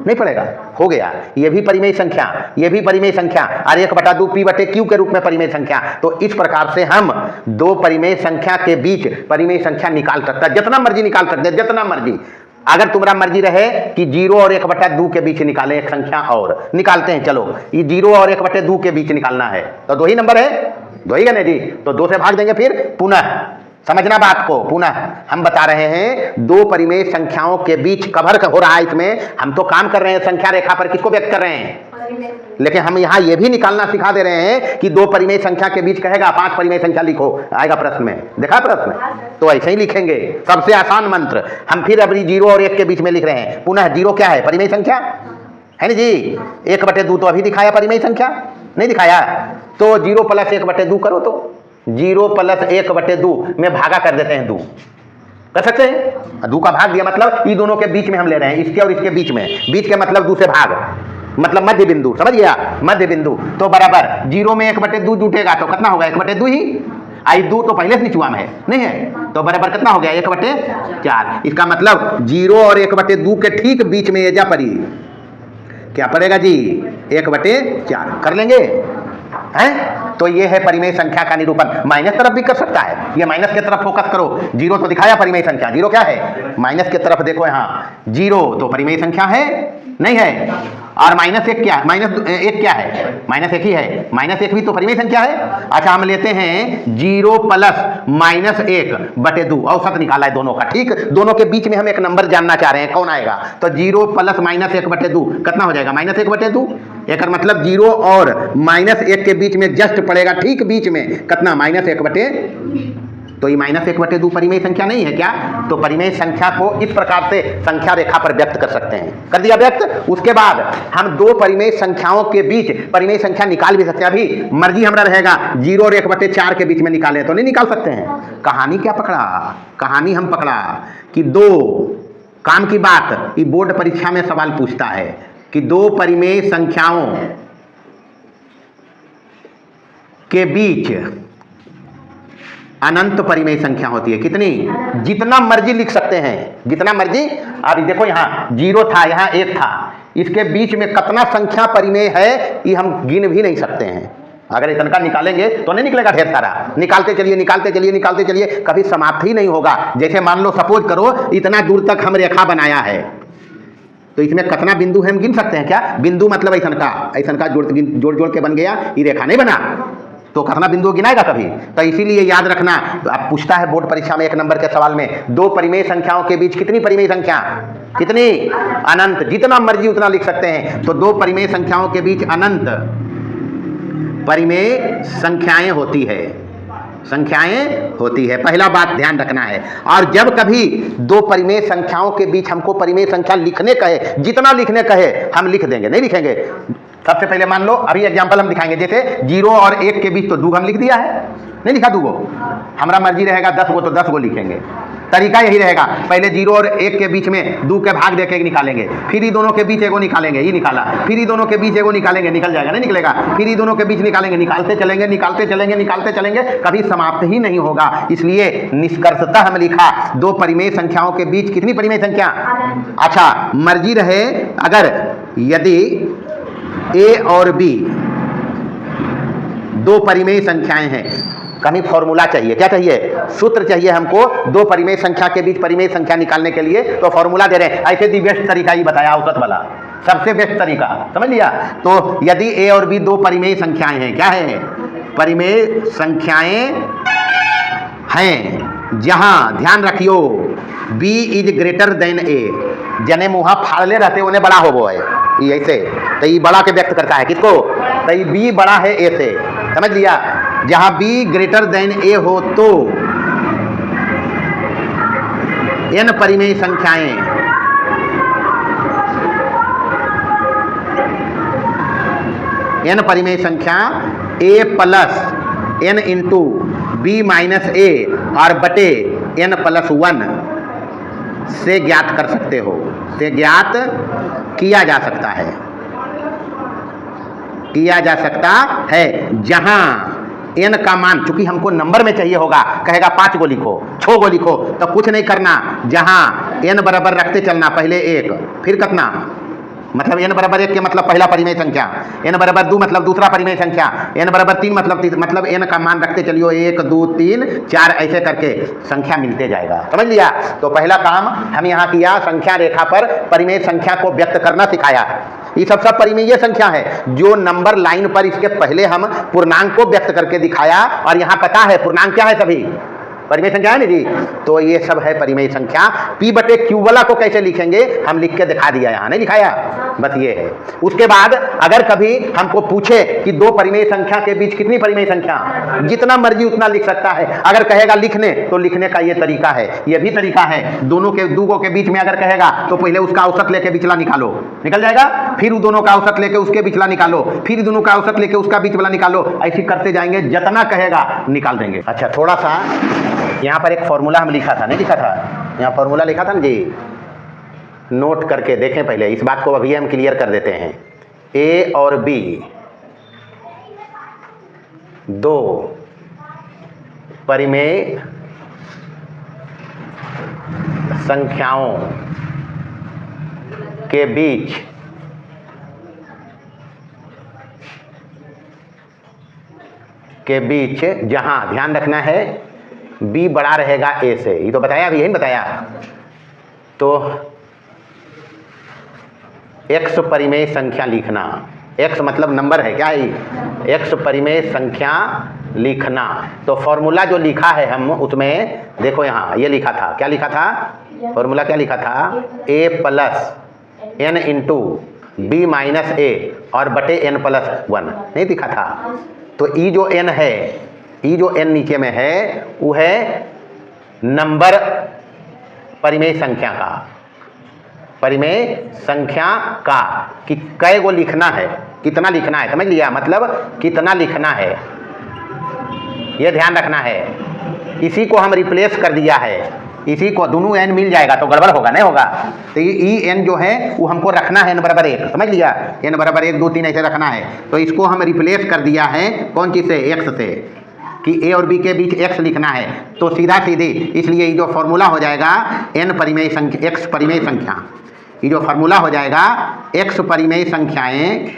नहीं पड़ेगा, हो गया। ये भी परिमेय संख्या, ये भी परिमेय संख्या, और 1/2 p/q के रूप में परिमेय संख्या। तो इस प्रकार से हम दो परिमेय संख्या के बीच परिमेय संख्या निकाल सकता है, जितना मर्जी निकाल सकते हैं, जितना मर्जी। अगर तुम्हारा मर्जी रहे कि 0 और 1/2 के बीच निकालें एक संख्या, और निकालते हैं, चलो ये 0 और 1/2 के बीच निकालना है, तो 2 ही नंबर है, 2 ही है जी, तो 2 से भाग देंगे। फिर पुनः समझना बात को, पुनः हम बता रहे हैं दो परिमेय संख्याओं के बीच कवर हो रहा है। इसमें हम तो काम कर रहे हैं संख्या रेखा पर, किसको व्यक्त कर रहे हैं, लेकिन हम यहाँ ये भी निकालना सिखा दे रहे हैं कि दो परिमेय संख्या के बीच कहेगा 5 परिमेय संख्या लिखो, आएगा प्रश्न में, देखा प्रश्न, तो ऐसे ही लिखेंगे, सबसे आसान मंत्र। हम फिर अभी 0 और 1 के बीच में लिख रहे हैं। पुनः 0 क्या है, परिमेय संख्या है ना जी, 1/2 तो अभी दिखाया परिमेय संख्या, नहीं दिखाया, तो 0 + 1/2 करो, तो 0 + 1/2 में भागा कर देते हैं, 2 कर सकते हैं। 2 का भाग दिया मतलब ये दोनों के बीच में हम ले रहे हैं, इसके और इसके बीच में, बीच के मतलब 2 से भाग, मतलब मध्य बिंदु, समझ गया, मध्य बिंदु। तो बराबर 0 में 1/2 जुटेगा तो कितना होगा, 1/2 ही, आई 2 तो पहले से निचुआ में है, नहीं है, तो बराबर कितना हो गया, 1/4। इसका मतलब 0 और 1/2 के ठीक बीच में एजा परी क्या पड़ेगा जी, 1/4 कर लेंगे हैं। तो ये है परिमेय संख्या का निरूपण। माइनस तरफ भी कर सकता है, ये माइनस के तरफ फोकस करो, 0 तो दिखाया परिमेय संख्या, 0 क्या है, माइनस के तरफ देखो, यहाँ 0 तो परिमेय संख्या है, नहीं है, और -1 क्या, -1 क्या है, -1 ही है, -1 भी तो परिमेय संख्या है। अच्छा हम लेते हैं 0 + -1/2, औसत निकाला है दोनों का, ठीक, दोनों के बीच में हम एक नंबर जानना चाह रहे हैं, कौन आएगा, तो 0 + -1/2 कितना हो जाएगा, -1/2। एक मतलब 0 और -1 के बीच में जस्ट पड़ेगा, ठीक बीच में कितना, -1/2। तो ये -1/2 परिमेय संख्या नहीं है क्या, तो परिमेय संख्या को इस प्रकार से संख्या रेखा पर व्यक्त कर सकते हैं, कर दिया व्यक्त। उसके बाद हम दो परिमेय संख्याओं के बीच परिमेय संख्या निकाल भी सकते हैं, अभी मर्जी हमारा रहेगा 0 और 1/4 के बीच में निकाले तो नहीं निकाल सकते हैं। कहानी क्या पकड़ा, कहानी हम पकड़ा कि दो काम की बात, ये बोर्ड परीक्षा में सवाल पूछता है कि दो परिमेय संख्याओं के बीच अनंत परिमेय संख्या होती है, कितनी, जितना मर्जी लिख सकते हैं, जितना मर्जी। अब देखो यहाँ 0 था, यहाँ 1 था, इसके बीच में कितना संख्या परिमेय है ये हम गिन भी नहीं सकते हैं। अगर इतना का निकालेंगे तो नहीं निकलेगा, ढेर सारा निकालते चलिए, निकालते चलिए, निकालते चलिए, कभी समाप्त ही नहीं होगा। जैसे मान लो सपोज करो इतना दूर तक हम रेखा बनाया है, तो इसमें कितना बिंदु है हम गिन सकते हैं क्या, बिंदु मतलब ऐसा का जोड़ के बन गया, ये रेखा नहीं बना, तो कितना बिंदु गिनाएगा कभी। तो इसीलिए याद रखना, तो अब पूछता है बोर्ड परीक्षा में 1 नंबर के सवाल में, दो परिमेय संख्याओं के बीच कितनी परिमेय संख्या, कितनी, अनंत, जितना मर्जी उतना लिख सकते हैं। तो दो परिमेय संख्याओं के बीच अनंत परिमेय संख्याएं होती है, संख्याएं होती है, पहला बात ध्यान रखना है। और जब कभी दो परिमेय संख्याओं के बीच हमको परिमेय संख्या लिखने कहे, जितना लिखने कहे हम लिख देंगे, नहीं लिखेंगे। सबसे पहले मान लो, अभी एग्जांपल हम दिखाएंगे, जैसे 0 और 1 के बीच तो 2 हम लिख दिया है, नहीं लिखा 2 हमारा मर्जी रहेगा 10 गो तो 10 गो लिखेंगे। तरीका यही रहेगा, पहले 0 और 1 के बीच में 2 के भाग देके निकालेंगे, फिर ही दोनों के बीच एगो निकालेंगे, ये निकाला, फिर ही दोनों के बीच एगो निकालेंगे, निकल जाएगा, नहीं निकलेगा, फिर ही दोनों के बीच निकालेंगे, निकालते चलेंगे, निकालते चलेंगे, निकालते चलेंगे, कभी समाप्त ही नहीं होगा। इसलिए निष्कर्षतः हम लिखा दो परिमेय संख्याओं के बीच कितनी परिमेय संख्या। अच्छा मर्जी रहे, अगर यदि A और B दो परिमेय संख्याएं हैं, कहीं फॉर्मूला चाहिए, क्या चाहिए, सूत्र चाहिए हमको दो परिमेय संख्या के बीच परिमेय संख्या निकालने के लिए, तो फॉर्मूला दे रहे हैं। ऐसे दी बेस्ट तरीका ही बताया, औसत वाला सबसे बेस्ट तरीका, समझ लिया। तो यदि A और B दो परिमेय संख्याएं हैं, क्या है, परिमेय संख्याएं हैं, जहां ध्यान रखियो B is greater than A, जने मुहा फाड़ले रहते उन्हें बड़ा होबो है, ये ऐसे, तो ये बड़ा के व्यक्त करता है किसको, तो ये B बड़ा है A से, समझ लिया। जहां B ग्रेटर देन A हो तो n परिमेय संख्याएं n परिमेय संख्या A + n × B - A और बटे n + 1 से ज्ञात कर सकते हो, से ज्ञात किया जा सकता है, किया जा सकता है। जहां n का मान, चूंकि हमको नंबर में चाहिए होगा, कहेगा 5 गो लिखो, 6 गो लिखो, तो कुछ नहीं करना, जहां n बराबर रखते चलना, पहले 1 फिर कितना मतलब n बराबर 1 के मतलब पहला परिमेय संख्या, n बराबर 2 मतलब दूसरा परिमेय संख्या, n बराबर 3 मतलब n का मान रखते चलियो 1 2 3 4 ऐसे करके संख्या मिलते जाएगा। समझ लिया? तो पहला काम हम यहाँ किया, संख्या रेखा पर परिमेय संख्या को व्यक्त करना सिखाया। ये सब परिमेय संख्या है जो नंबर लाइन पर इसके पहले हम पूर्णांक को व्यक्त करके दिखाया, और यहाँ पता है पूर्णांक क्या है, सभी परिमेय संख्या है ना जी। तो ये सब है परिमेय संख्या। P बटे Q वाला को कैसे लिखेंगे हम लिख के दिखा दिया, यहाँ नहीं दिखाया, बस ये है। उसके बाद अगर कभी हमको पूछे कि दो परिमेय संख्या के बीच कितनी परिमेय संख्या, जितना मर्जी उतना लिख सकता है। अगर कहेगा लिखने तो लिखने का ये तरीका है, ये भी तरीका है। दोनों के दूगों के बीच में अगर कहेगा तो पहले उसका औसत लेके बिचला निकालो, निकल जाएगा, फिर दोनों का औसत लेके उसके बिचला निकालो, फिर दोनों का औसत लेके उसका बीच वाला निकालो, ऐसे करते जाएंगे, जितना कहेगा निकाल देंगे। अच्छा, थोड़ा सा यहाँ पर एक फॉर्मूला हम लिखा था, नहीं लिखा था, यहाँ फॉर्मूला लिखा था ना जी, नोट करके देखें पहले, इस बात को अभी हम क्लियर कर देते हैं। ए और बी दो परिमेय संख्याओं के बीच जहां ध्यान रखना है b बड़ा रहेगा a से, ये तो बताया, अभी यही बताया। तो x परिमेय संख्या लिखना, x मतलब नंबर है, क्या है x परिमेय संख्या लिखना। तो फॉर्मूला जो लिखा है हम उसमें देखो, यहाँ ये लिखा था, क्या लिखा था फॉर्मूला, क्या लिखा था, a plus n into b minus a और बटे n प्लस 1 नहीं दिखा था। तो ई जो n है, ई जो n नीचे में है वो है नंबर परिमेय संख्या का, परिमेय संख्या का कि कै गो लिखना है, कितना लिखना है, समझ लिया, मतलब कितना लिखना है, ये ध्यान रखना है। इसी को हम रिप्लेस कर दिया है, इसी को दोनों n मिल जाएगा तो गड़बड़ होगा, नहीं होगा। तो ये n जो है वो हमको रखना है n बराबर 1, समझ लिया, n बराबर 1 2 3 ऐसे रखना है। तो इसको हम रिप्लेस कर दिया है कौन चीज़ से, x से, कि a और b के बीच x लिखना है। तो सीधा सीधी इसलिए ये जो फॉर्मूला हो जाएगा n परिमेय संख्या, x परिमेय संख्या, ये जो फॉर्मूला हो जाएगा x परिमेय संख्याएं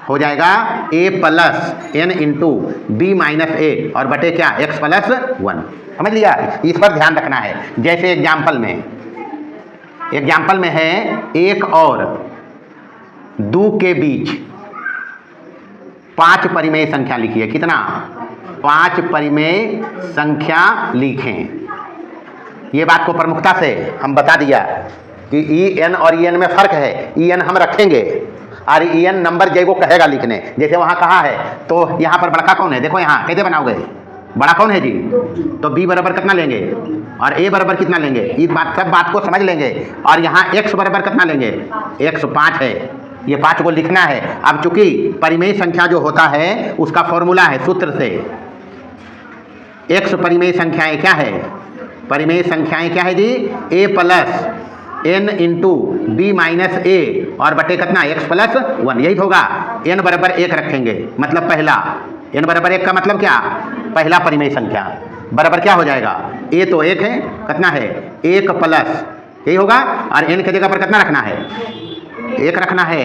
हो जाएगा a plus n into b minus a और बटे क्या x प्लस 1, समझ लिया। इस पर ध्यान रखना है। जैसे एग्जाम्पल में है 1 और 2 के बीच 5 परिमेय संख्या लिखिए, कितना, 5 परिमेय संख्या लिखें। ये बात को प्रमुखता से हम बता दिया कि ई एन और ई एन में फ़र्क है। ई एन हम रखेंगे और ई एन नंबर जय को कहेगा लिखने, जैसे वहाँ कहा है। तो यहाँ पर बड़का कौन है, देखो यहाँ कैसे बनाओगे, बड़ा कौन है जी, तो b बराबर कितना लेंगे और a बराबर कितना लेंगे, इस सब बात को समझ लेंगे। और यहाँ x बराबर कितना लेंगे, x 5 है, ये 5 को लिखना है। अब चूंकि परिमेय संख्या जो होता है उसका फॉर्मूला है सूत्र से, x परिमेय संख्याएं क्या है, परिमेय संख्याएं क्या है जी, a plus n into b minus a और बटे कितना x प्लस 1, यही होगा। n बराबर 1 रखेंगे, मतलब पहला, n बराबर 1 का मतलब क्या, पहला परिमेय संख्या बराबर क्या हो जाएगा, a तो 1 है, कितना है 1 प्लस, यही होगा। और n की जगह पर कितना रखना है, 1 रखना है।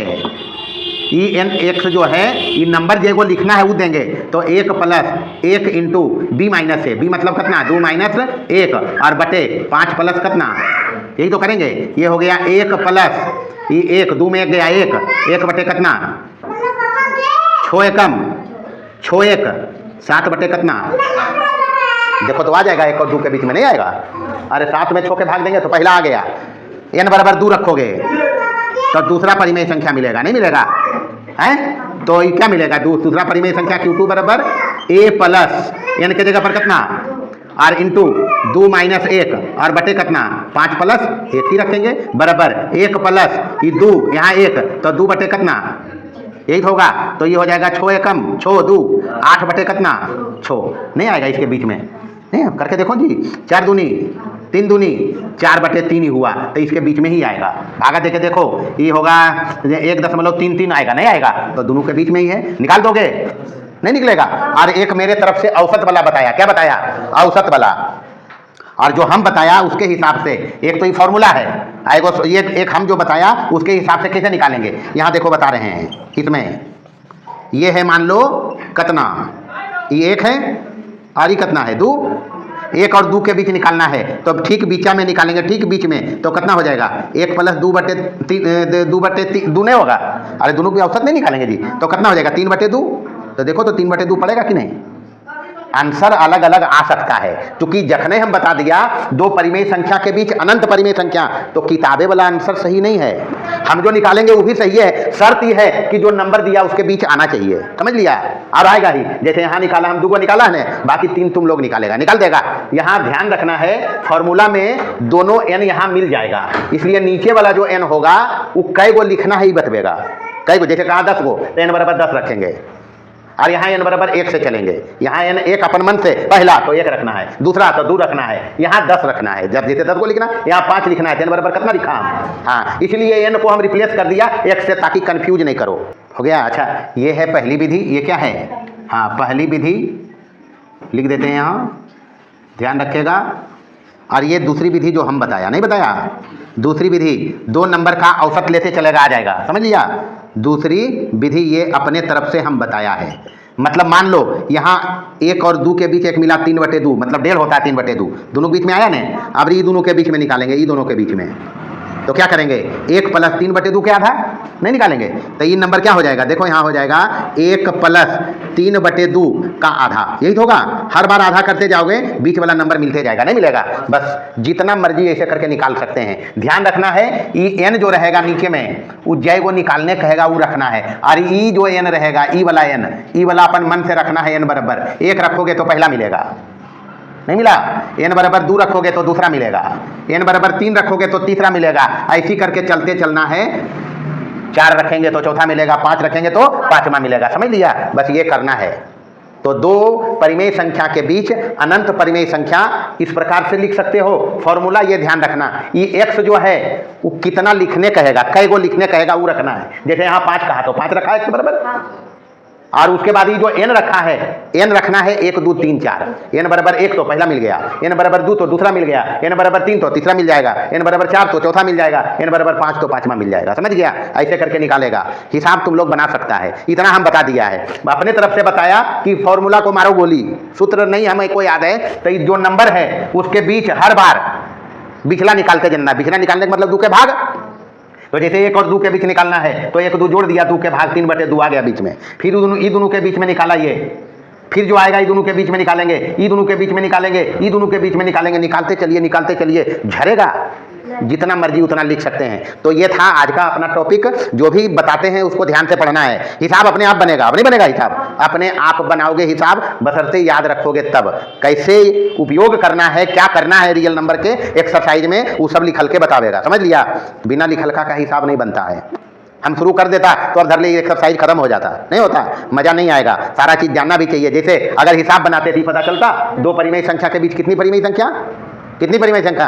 ई एन एक्स जो है ये नंबर जो लिखना है वो देंगे, तो 1 प्लस 1 इंटू बी माइनस है, बी मतलब कितना 2 माइनस 1 और बटे 5 प्लस कितना, यही तो करेंगे। ये हो गया 1 प्लस ये 1 2 में 1 गया 1 बटे कितना 6 एकम 6 1 7 बटे कितना, देखो तो आ जाएगा, 1 और 2 के बीच में नहीं आएगा। अरे 7 में 6 के भाग देंगे तो पहला आ गया। n बराबर 2 रखोगे तो दूसरा परिमेय संख्या मिलेगा, नहीं मिलेगा है, तो क्या मिलेगा, दूसरा परिमेय संख्या Q2 बराबर a प्लस n के जगह पर कितना और इंटू 2 माइनस 1 और बटे कितना 5 प्लस 1 ही रखेंगे, बराबर 1 प्लस ये 2 यहाँ 1 तो 2 बटे कितना, यही होगा। तो ये हो जाएगा 6 एकम 6 2 8 बटे कितना 6, नहीं आएगा इसके बीच में, नहीं करके देखो जी, 4 दूनी 3 दूनी 4 बटे 3 ही हुआ, तो इसके बीच में ही आएगा। भागा देके देखो ये होगा 1.33 आएगा, नहीं आएगा, तो दोनों के बीच में ही है, निकाल दोगे नहीं निकलेगा। और एक मेरे तरफ से औसत वाला बताया, क्या बताया, औसत वाला, और जो हम बताया उसके हिसाब से, एक तो ये फॉर्मूला है आएगा। ये एक हम जो बताया उसके हिसाब से कैसे निकालेंगे, यहाँ देखो बता रहे हैं इसमें। ये है मान लो कितना, ये 1 है और ये कितना है 2, 1 और 2 के बीच निकालना है तो ठीक बीचा में निकालेंगे, ठीक बीच में, तो कितना हो जाएगा 1 + 2/2 नहीं होगा, अरे दोनों की औसत नहीं निकालेंगे जी, तो कितना हो जाएगा 3/2। तो देखो तो 3/2 पड़ेगा कि नहीं। आंसर अलग अलग आ सकता है, क्योंकि जखने हम बता दिया दो परिमेय संख्या के बीच अनंत परिमेय संख्या, तो किताबे वाला आंसर सही नहीं है, हम जो निकालेंगे वो भी सही है, शर्त यह है कि जो नंबर दिया उसके बीच आना चाहिए, समझ लिया। और आएगा ही, जैसे यहाँ निकाला हम 2 को निकाला है ना, बाकी 3 तुम लोग निकालेगा, निकाल देगा। यहाँ ध्यान रखना है फॉर्मूला में दोनों n यहाँ मिल जाएगा, इसलिए नीचे वाला जो n होगा वो कै गो लिखना है ही बतवेगा, कै गो, जैसे कहा 10 गो तो n बराबर 10 रखेंगे, और यहाँ n बराबर 1 से चलेंगे, यहाँ n 1 अपन मन से, पहला तो 1 रखना है, दूसरा तो 2 रखना है, यहाँ 10 रखना है, जब जैसे 10 को लिखना यहाँ 5 लिखना है, n बराबर कितना लिखा हम, हाँ, इसलिए n को हम रिप्लेस कर दिया 1 से, ताकि कंफ्यूज नहीं करो, हो गया। अच्छा, ये है पहली विधि, ये क्या है, हाँ पहली विधि लिख देते हैं यहाँ, ध्यान रखिएगा। और ये दूसरी विधि जो हम बताया, नहीं बताया, दूसरी विधि 2 नंबर का औसत लेते चलेगा, आ जाएगा, समझ लिया। दूसरी विधि ये अपने तरफ से हम बताया है, मतलब मान लो यहाँ 1 और 2 के बीच 1 मिला 3/2, मतलब 1.5 होता है 3/2, दोनों के बीच में आया ना। अब ये दोनों के बीच में निकालेंगे, ये दोनों के बीच में, तो क्या करेंगे 1 + 3/2 के आधा नहीं निकालेंगे, तो ये नंबर क्या हो जाएगा, देखो यहाँ हो जाएगा 1 + 3/2 का आधा, यही तो होगा। हर बार आधा करते जाओगे बीच वाला नंबर मिलते जाएगा, नहीं मिलेगा, बस जितना मर्जी ऐसे करके निकाल सकते हैं। ध्यान रखना है ये n जो रहेगा नीचे में वो जय को निकालने कहेगा वो रखना है, और ई जो n रहेगा ई वाला n, ई वाला अपन मन से रखना है, n बराबर 1 रखोगे तो पहला मिलेगा, नहीं मिला, n बराबर 2 रखोगे तो दूसरा मिलेगा, n बराबर 3 रखोगे तो तीसरा मिलेगा, ऐसी करके चलते चलना है। 4 रखेंगे तो चौथा मिलेगा, 5 रखेंगे तो 5वां मिलेगा, समझ लिया, बस ये करना है। तो 2 परिमेय संख्या के बीच अनंत परिमेय संख्या इस प्रकार से लिख सकते हो। फॉर्मूला ये ध्यान रखना, ये x जो है वो कितना लिखने कहेगा, कै गो लिखने कहेगा वो रखना है। जैसे यहाँ 5 कहा तो 5 रखा है x बराबर, और उसके बाद ये जो n रखा है, n रखना है 1 2 3 4, n बराबर 1 तो पहला मिल गया, n बराबर 2 तो दूसरा मिल गया, n बराबर 3 तो तीसरा मिल जाएगा, n बराबर 4 तो चौथा मिल जाएगा, n बराबर 5 तो 5वां मिल जाएगा, समझ गया। ऐसे करके निकालेगा, हिसाब तुम लोग बना सकता है। इतना हम बता दिया है, अपने तरफ से बताया कि फॉर्मूला को मारो गोली, सूत्र नहीं हमें को याद है, तो जो नंबर है उसके बीच हर बार बिचला निकालते जाना। बिचला निकालने का मतलब 2 के भाग, तो जैसे 1 और 2 के बीच निकालना है तो 1 2 जोड़ दिया, 2 के भाग 3/2 आ गया बीच में, फिर ये दोनों के बीच में निकाला, ये फिर जो आएगा ये दोनों के बीच में निकालेंगे, ये दोनों के बीच में निकालेंगे, ये दोनों के बीच में निकालेंगे, निकालते चलिए झरेगा, जितना मर्जी उतना लिख सकते हैं। तो ये था आज का अपना टॉपिक, जो भी बताते हैं उसको ध्यान से पढ़ना है। हिसाब अपने आप बनेगा, अब नहीं बनेगा हिसाब, अपने आप बनाओगे हिसाब, बशर्ते याद रखोगे तब। कैसे उपयोग करना है, क्या करना है रियल नंबर के एक्सरसाइज में, वो सब लिखल के बतावेगा, समझ लिया। बिना लिखल का हिसाब नहीं बनता है। हम शुरू कर देता तो अब धर ले एक्सरसाइज खत्म हो जाता, नहीं होता, मजा नहीं आएगा। सारा चीज जानना भी चाहिए। जैसे अगर हिसाब बनाते थे पता चलता 2 परिमेय संख्या के बीच कितनी परिमेय संख्या, कितनी परिमेय संख्या,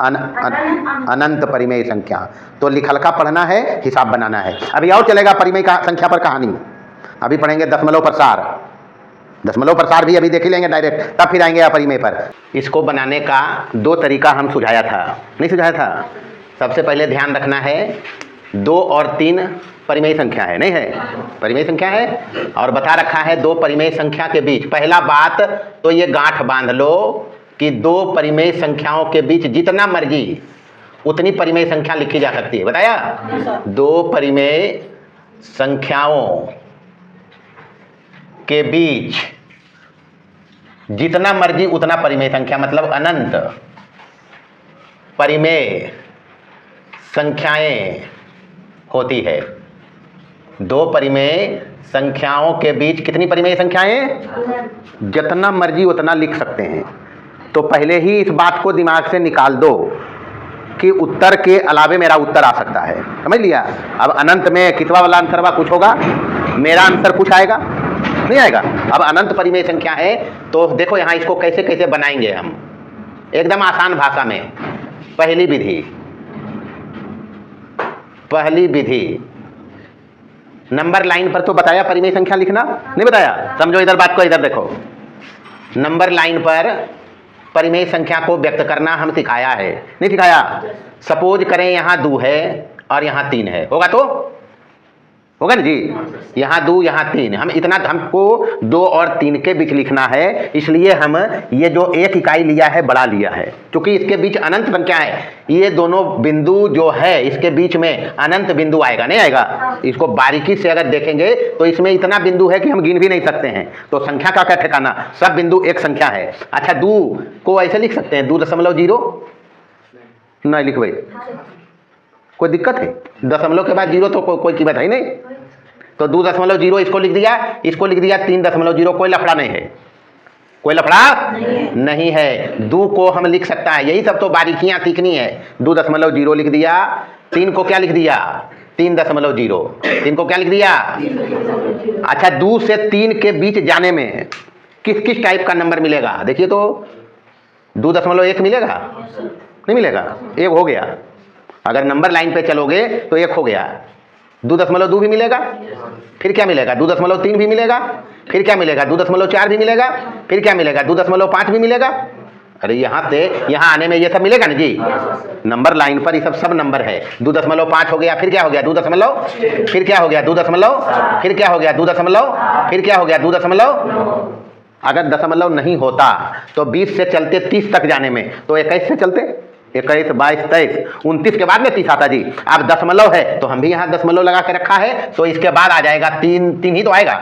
अनंत परिमेय संख्या। तो लिखल का पढ़ना है, हिसाब बनाना है। अभी और चलेगा परिमेय का संख्या पर कहानी, अभी पढ़ेंगे दशमलव प्रसार। दशमलव प्रसार भी अभी देख लेंगे डायरेक्ट, तब फिर आएंगे परिमेय पर। इसको बनाने का 2 तरीका हम सुझाया था, नहीं सुझाया था। सबसे पहले ध्यान रखना है 2 और 3 परिमेय संख्या है, नहीं है, परिमेय संख्या है, और बता रखा है 2 परिमेय संख्या के बीच। पहला बात तो ये गांठ बांध लो कि 2 परिमेय संख्याओं के बीच जितना मर्जी उतनी परिमेय संख्या लिखी जा सकती है, बताया। 2 परिमेय संख्याओं के बीच जितना मर्जी उतना परिमेय संख्या, मतलब अनंत परिमेय संख्याएं होती है। 2 परिमेय संख्याओं के बीच कितनी परिमेय संख्याएं, जितना मर्जी उतना लिख सकते हैं। तो पहले ही इस बात को दिमाग से निकाल दो कि उत्तर के अलावे मेरा उत्तर आ सकता है, समझ लिया। अब अनंत में कितवा वाला आंसर हुआ, कुछ होगा, मेरा आंसर कुछ आएगा, नहीं आएगा। अब अनंत परिमेय संख्या है तो देखो यहाँ इसको कैसे कैसे बनाएंगे हम, एकदम आसान भाषा में। पहली विधि नंबर लाइन पर तो बताया परिमेय संख्या लिखना, नहीं बताया, समझो इधर बात को, इधर देखो। नंबर लाइन पर परिमेय संख्या को व्यक्त करना हम सिखाया है, नहीं सिखाया? सपोज करें यहाँ 2 है और यहाँ 3 है, होगा तो होगा ना जी? यहाँ 2 यहाँ 3, हम इतना हमको 2 और 3 के बीच लिखना है, इसलिए हम ये जो 1 इकाई लिया है बड़ा लिया है, क्योंकि इसके बीच अनंत संख्या है। ये दोनों बिंदु जो है इसके बीच में अनंत बिंदु आएगा, नहीं आएगा? इसको बारीकी से अगर देखेंगे तो इसमें इतना बिंदु है कि हम गिन भी नहीं सकते हैं। तो संख्या का क्या ठिकाना, सब बिंदु एक संख्या है। अच्छा 2 को ऐसे लिख सकते हैं 2.0, नहीं लिख भाई, कोई दिक्कत है? दशमलव के बाद 0 तो कोई कीमत है ही नहीं। तो 2.0 इसको लिख दिया, इसको लिख दिया 3.0, कोई लफड़ा नहीं है, कोई लफड़ा नहीं है। 2 को हम लिख सकता है, यही सब तो बारीकियां सीखनी है। 2.0 लिख दिया, 3 को क्या लिख दिया 3.0, 3 को क्या लिख दिया। अच्छा 2 से 3 के बीच जाने में किस किस टाइप का नंबर मिलेगा, देखिए तो 2.1 मिलेगा, नहीं मिलेगा, 1 हो गया। अगर नंबर लाइन पे चलोगे तो 1 हो गया, 2.2 भी मिलेगा, फिर क्या मिलेगा 2.3 भी मिलेगा, फिर क्या मिलेगा 2.4 भी मिलेगा, फिर क्या मिलेगा 2.5 भी मिलेगा। अरे यहाँ से यहाँ आने में ये सब मिलेगा ना जी, नंबर लाइन पर ये सब नंबर है। 2.5 हो गया, फिर क्या हो गया 2 दशमलव, फिर क्या हो गया 2 दशमलव, फिर क्या हो गया 2 दशमलव, फिर क्या हो गया 2 दशमलव। अगर दशमलव नहीं होता तो 20 से चलते 30 तक जाने में, तो 21 से चलते 21, 22, 23, 29 के बाद में 30 आता जी। अब दशमलव है तो हम भी यहाँ दशमलव लगा के रखा है, तो इसके बाद आ जाएगा 3 ही तो आएगा।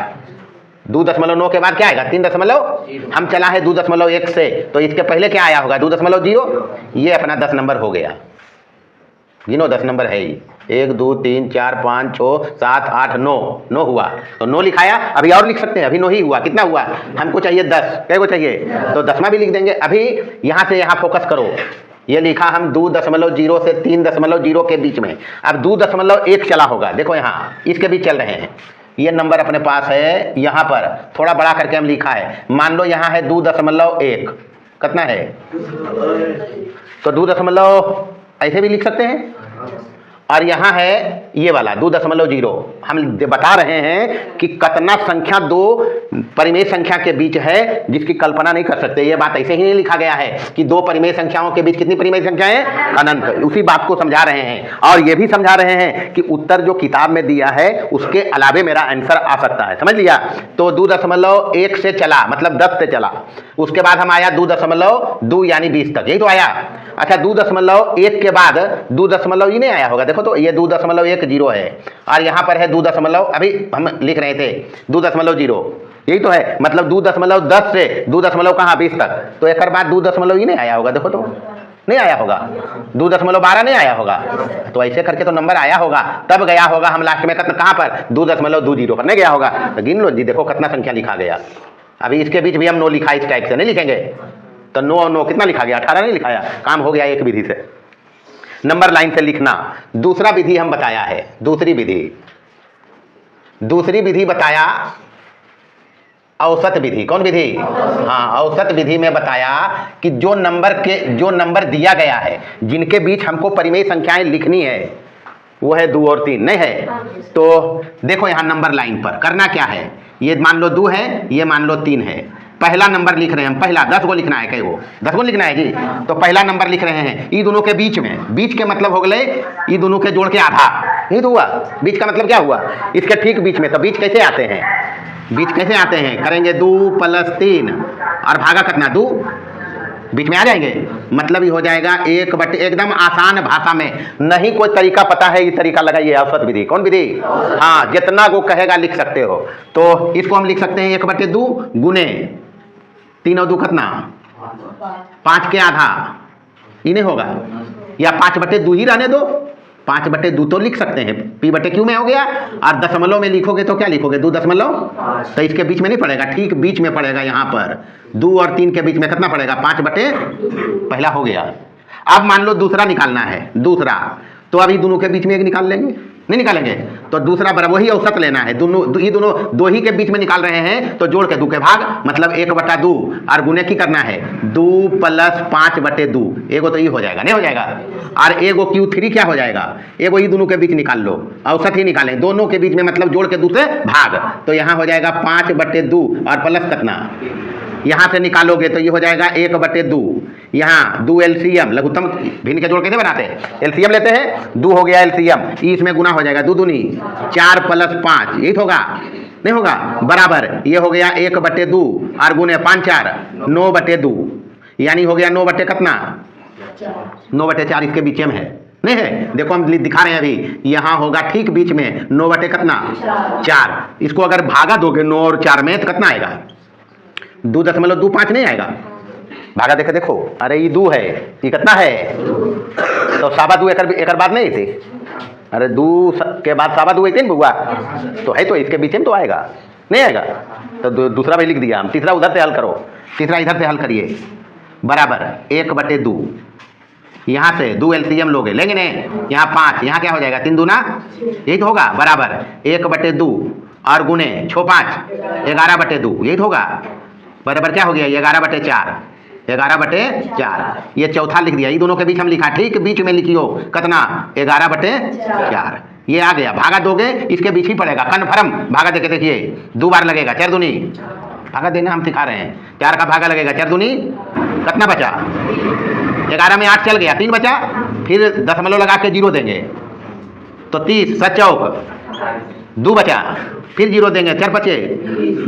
2.9 के बाद क्या आएगा 3 हम चला है 2.1 से, तो इसके पहले क्या आया होगा 2.0। ये अपना 10 नंबर हो गया, गिनो 10 नंबर है ही, 1 2 3 4 5 6 7 8 9 हुआ, तो 9 लिखाया। अभी और लिख सकते हैं, अभी 9 ही हुआ, कितना हुआ, हमको चाहिए 10, क्या को चाहिए, तो 10वां भी लिख देंगे। अभी यहाँ से यहाँ फोकस करो, ये लिखा हम 2.0 से 3.0 के बीच में। अब 2.1 चला होगा, देखो यहाँ इसके बीच चल रहे हैं, ये नंबर अपने पास है, यहाँ पर थोड़ा बड़ा करके हम लिखा है। मान लो यहाँ है 2.1, कितना है, तो 2 ऐसे भी लिख सकते हैं। और यहाँ है ये वाला 2.0, हम बता रहे हैं कि कितना संख्या 2 परिमेय संख्या के बीच है जिसकी कल्पना नहीं कर सकते। ये बात ऐसे ही नहीं लिखा गया है कि 2 परिमेय संख्याओं के बीच कितनी परिमेय संख्याएं हैं, अनंत। उसी बात को समझा रहे हैं, और ये भी समझा रहे हैं कि उत्तर जो किताब में दिया है उसके अलावे मेरा आंसर आ सकता है, समझ लिया। तो 2.1 से चला, मतलब 10 से चला, उसके बाद हम आया 2.2 यानी 20 तक, यही तो आया। अच्छा 2.1 के बाद 2 ही नहीं आया होगा, देखो तो ये 2.10 है, और यहाँ पर है 2 अभी हम लिख रहे थे 2.0, यही तो है। मतलब 2.10 से 2 कहाँ 20 तक, तो एक बाद 2 ही नहीं आया होगा, देखो तो नहीं आया होगा, 2.12 नहीं आया होगा, तो ऐसे करके तो नंबर आया होगा, तब गया होगा हम लास्ट में कहाँ पर 2.20 पर नहीं गया होगा। तो गिन लो जी, देखो कितना संख्या लिखा गया। अभी इसके बीच भी हम 9 लिखा, इस टाइप से नहीं लिखेंगे, तो 9 और 9 कितना लिखा गया 18 नहीं लिखाया, काम हो गया एक विधि से, नंबर लाइन से लिखना। दूसरा विधि हम बताया है, दूसरी विधि बताया औसत विधि। कौन विधि, हाँ औसत विधि में बताया कि जो नंबर दिया गया है जिनके बीच हमको परिमेय संख्याएं लिखनी है वो है 2 और 3, नहीं है। तो देखो यहाँ नंबर लाइन पर करना क्या है, ये मान लो 2 है, ये मान लो 3 है, पहला नंबर लिख रहे हैं हम, पहला 10 को लिखना है, कई वो 10 को लिखना है जी, तो पहला नंबर लिख रहे हैं ये दोनों के बीच में, बीच के मतलब हो गए ये दोनों के जोड़ के आधा, नहीं तो हुआ, बीच का मतलब क्या हुआ, इसके ठीक बीच में। तो बीच कैसे आते हैं, बीच कैसे आते हैं, करेंगे 2 + 3 और भागा कितना 2, बीच में आ जाएंगे, मतलब ये हो जाएगा 1/, एकदम आसान भाषा में, नहीं कोई तरीका पता है ये तरीका लगाइए, औसत विधि। कौन विधि, हाँ जितना वो कहेगा लिख सकते हो। तो इसको हम लिख सकते हैं 1/2 गुने 3 और 2 कितना 5 के आधा, ये नहीं होगा, या 5/2 ही रहने दो, 5/2 तो लिख सकते हैं, P/Q में हो गया। और दशमलव में लिखोगे तो क्या लिखोगे 2 दशमलव, तो इसके बीच में नहीं पड़ेगा, ठीक बीच में पड़ेगा, यहाँ पर 2 और 3 के बीच में कितना पड़ेगा 5/, पहला हो गया। अब मान लो दूसरा निकालना है, दूसरा तो अभी दोनों के बीच में एक निकाल लेंगे, नहीं निकालेंगे, तो दूसरा बराबर वही औसत लेना है, दोनों 2 ही के बीच में निकाल रहे हैं, तो जोड़ के 2 के भाग, मतलब 1/2 और गुने की करना है 2 + 5/2, एगो तो ये हो जाएगा, नहीं हो जाएगा, और एगो Q3 क्या हो जाएगा, एगो ये दोनों के बीच निकाल लो, औसत ही निकालें, दोनों के बीच में मतलब जोड़ के 2 से भाग, तो यहाँ हो जाएगा 5/2 और प्लस कितना यहाँ से निकालोगे तो ये हो जाएगा 1/2। यहाँ 2 LCM लघुत्तम भिन्न के जोड़ कैसे बनाते हैं, LCM लेते हैं, 2 हो गया LCM, इसमें गुना हो जाएगा 2 दूनी 4 + 5, यही तो होगा, नहीं होगा, बराबर ये हो गया 1/2 और गुने 5 4 9/2, यानी हो गया 9 बटे कितना 9/4, इसके बीच में है नहीं है, देखो हम दिखा रहे हैं अभी, यहाँ होगा ठीक बीच में 9 बटे कितना 4। इसको अगर भागा दोगे 9 और 4 में तो कितना आएगा 2.25 नहीं आएगा, भागा देखे देखो, अरे ये 2 है, ये कितना है, तो 2.25 एक बात नहीं थी, अरे 2 के बाद 2.25 थी बुआ, तो है, तो इसके बीच में तो आएगा नहीं आएगा, तो दूसरा भी लिख दिया हम, तीसरा उधर से हल करो, तीसरा इधर से हल करिए, बराबर 1/2, यहाँ से 2 LCM लोगे, लेंगे नहीं, यहाँ 5, यहाँ क्या हो जाएगा 3 दूना, यही तो होगा, बराबर 1/2 और गुने 6 5 11/2, यही तो होगा, बराबर क्या हो गया 11/4, 11/4, ये चौथा लिख दिया, ये दोनों के बीच हम लिखा, ठीक बीच में लिखियो कितना 11/4, ये आ गया, भागा दोगे इसके बीच ही पड़ेगा, कन्फर्म, भागा देके देखिए 2 बार लगेगा, 4 दूनी, भागा देना हम सिखा रहे हैं, 4 का भागा लगेगा, 4 दूनी कितना बचा, 11 में 8 चल गया, 3 बचा, फिर दशमलव लगा के 0 देंगे तो 30 7 चौक 2 बचा, फिर 0 देंगे, 4 बचे,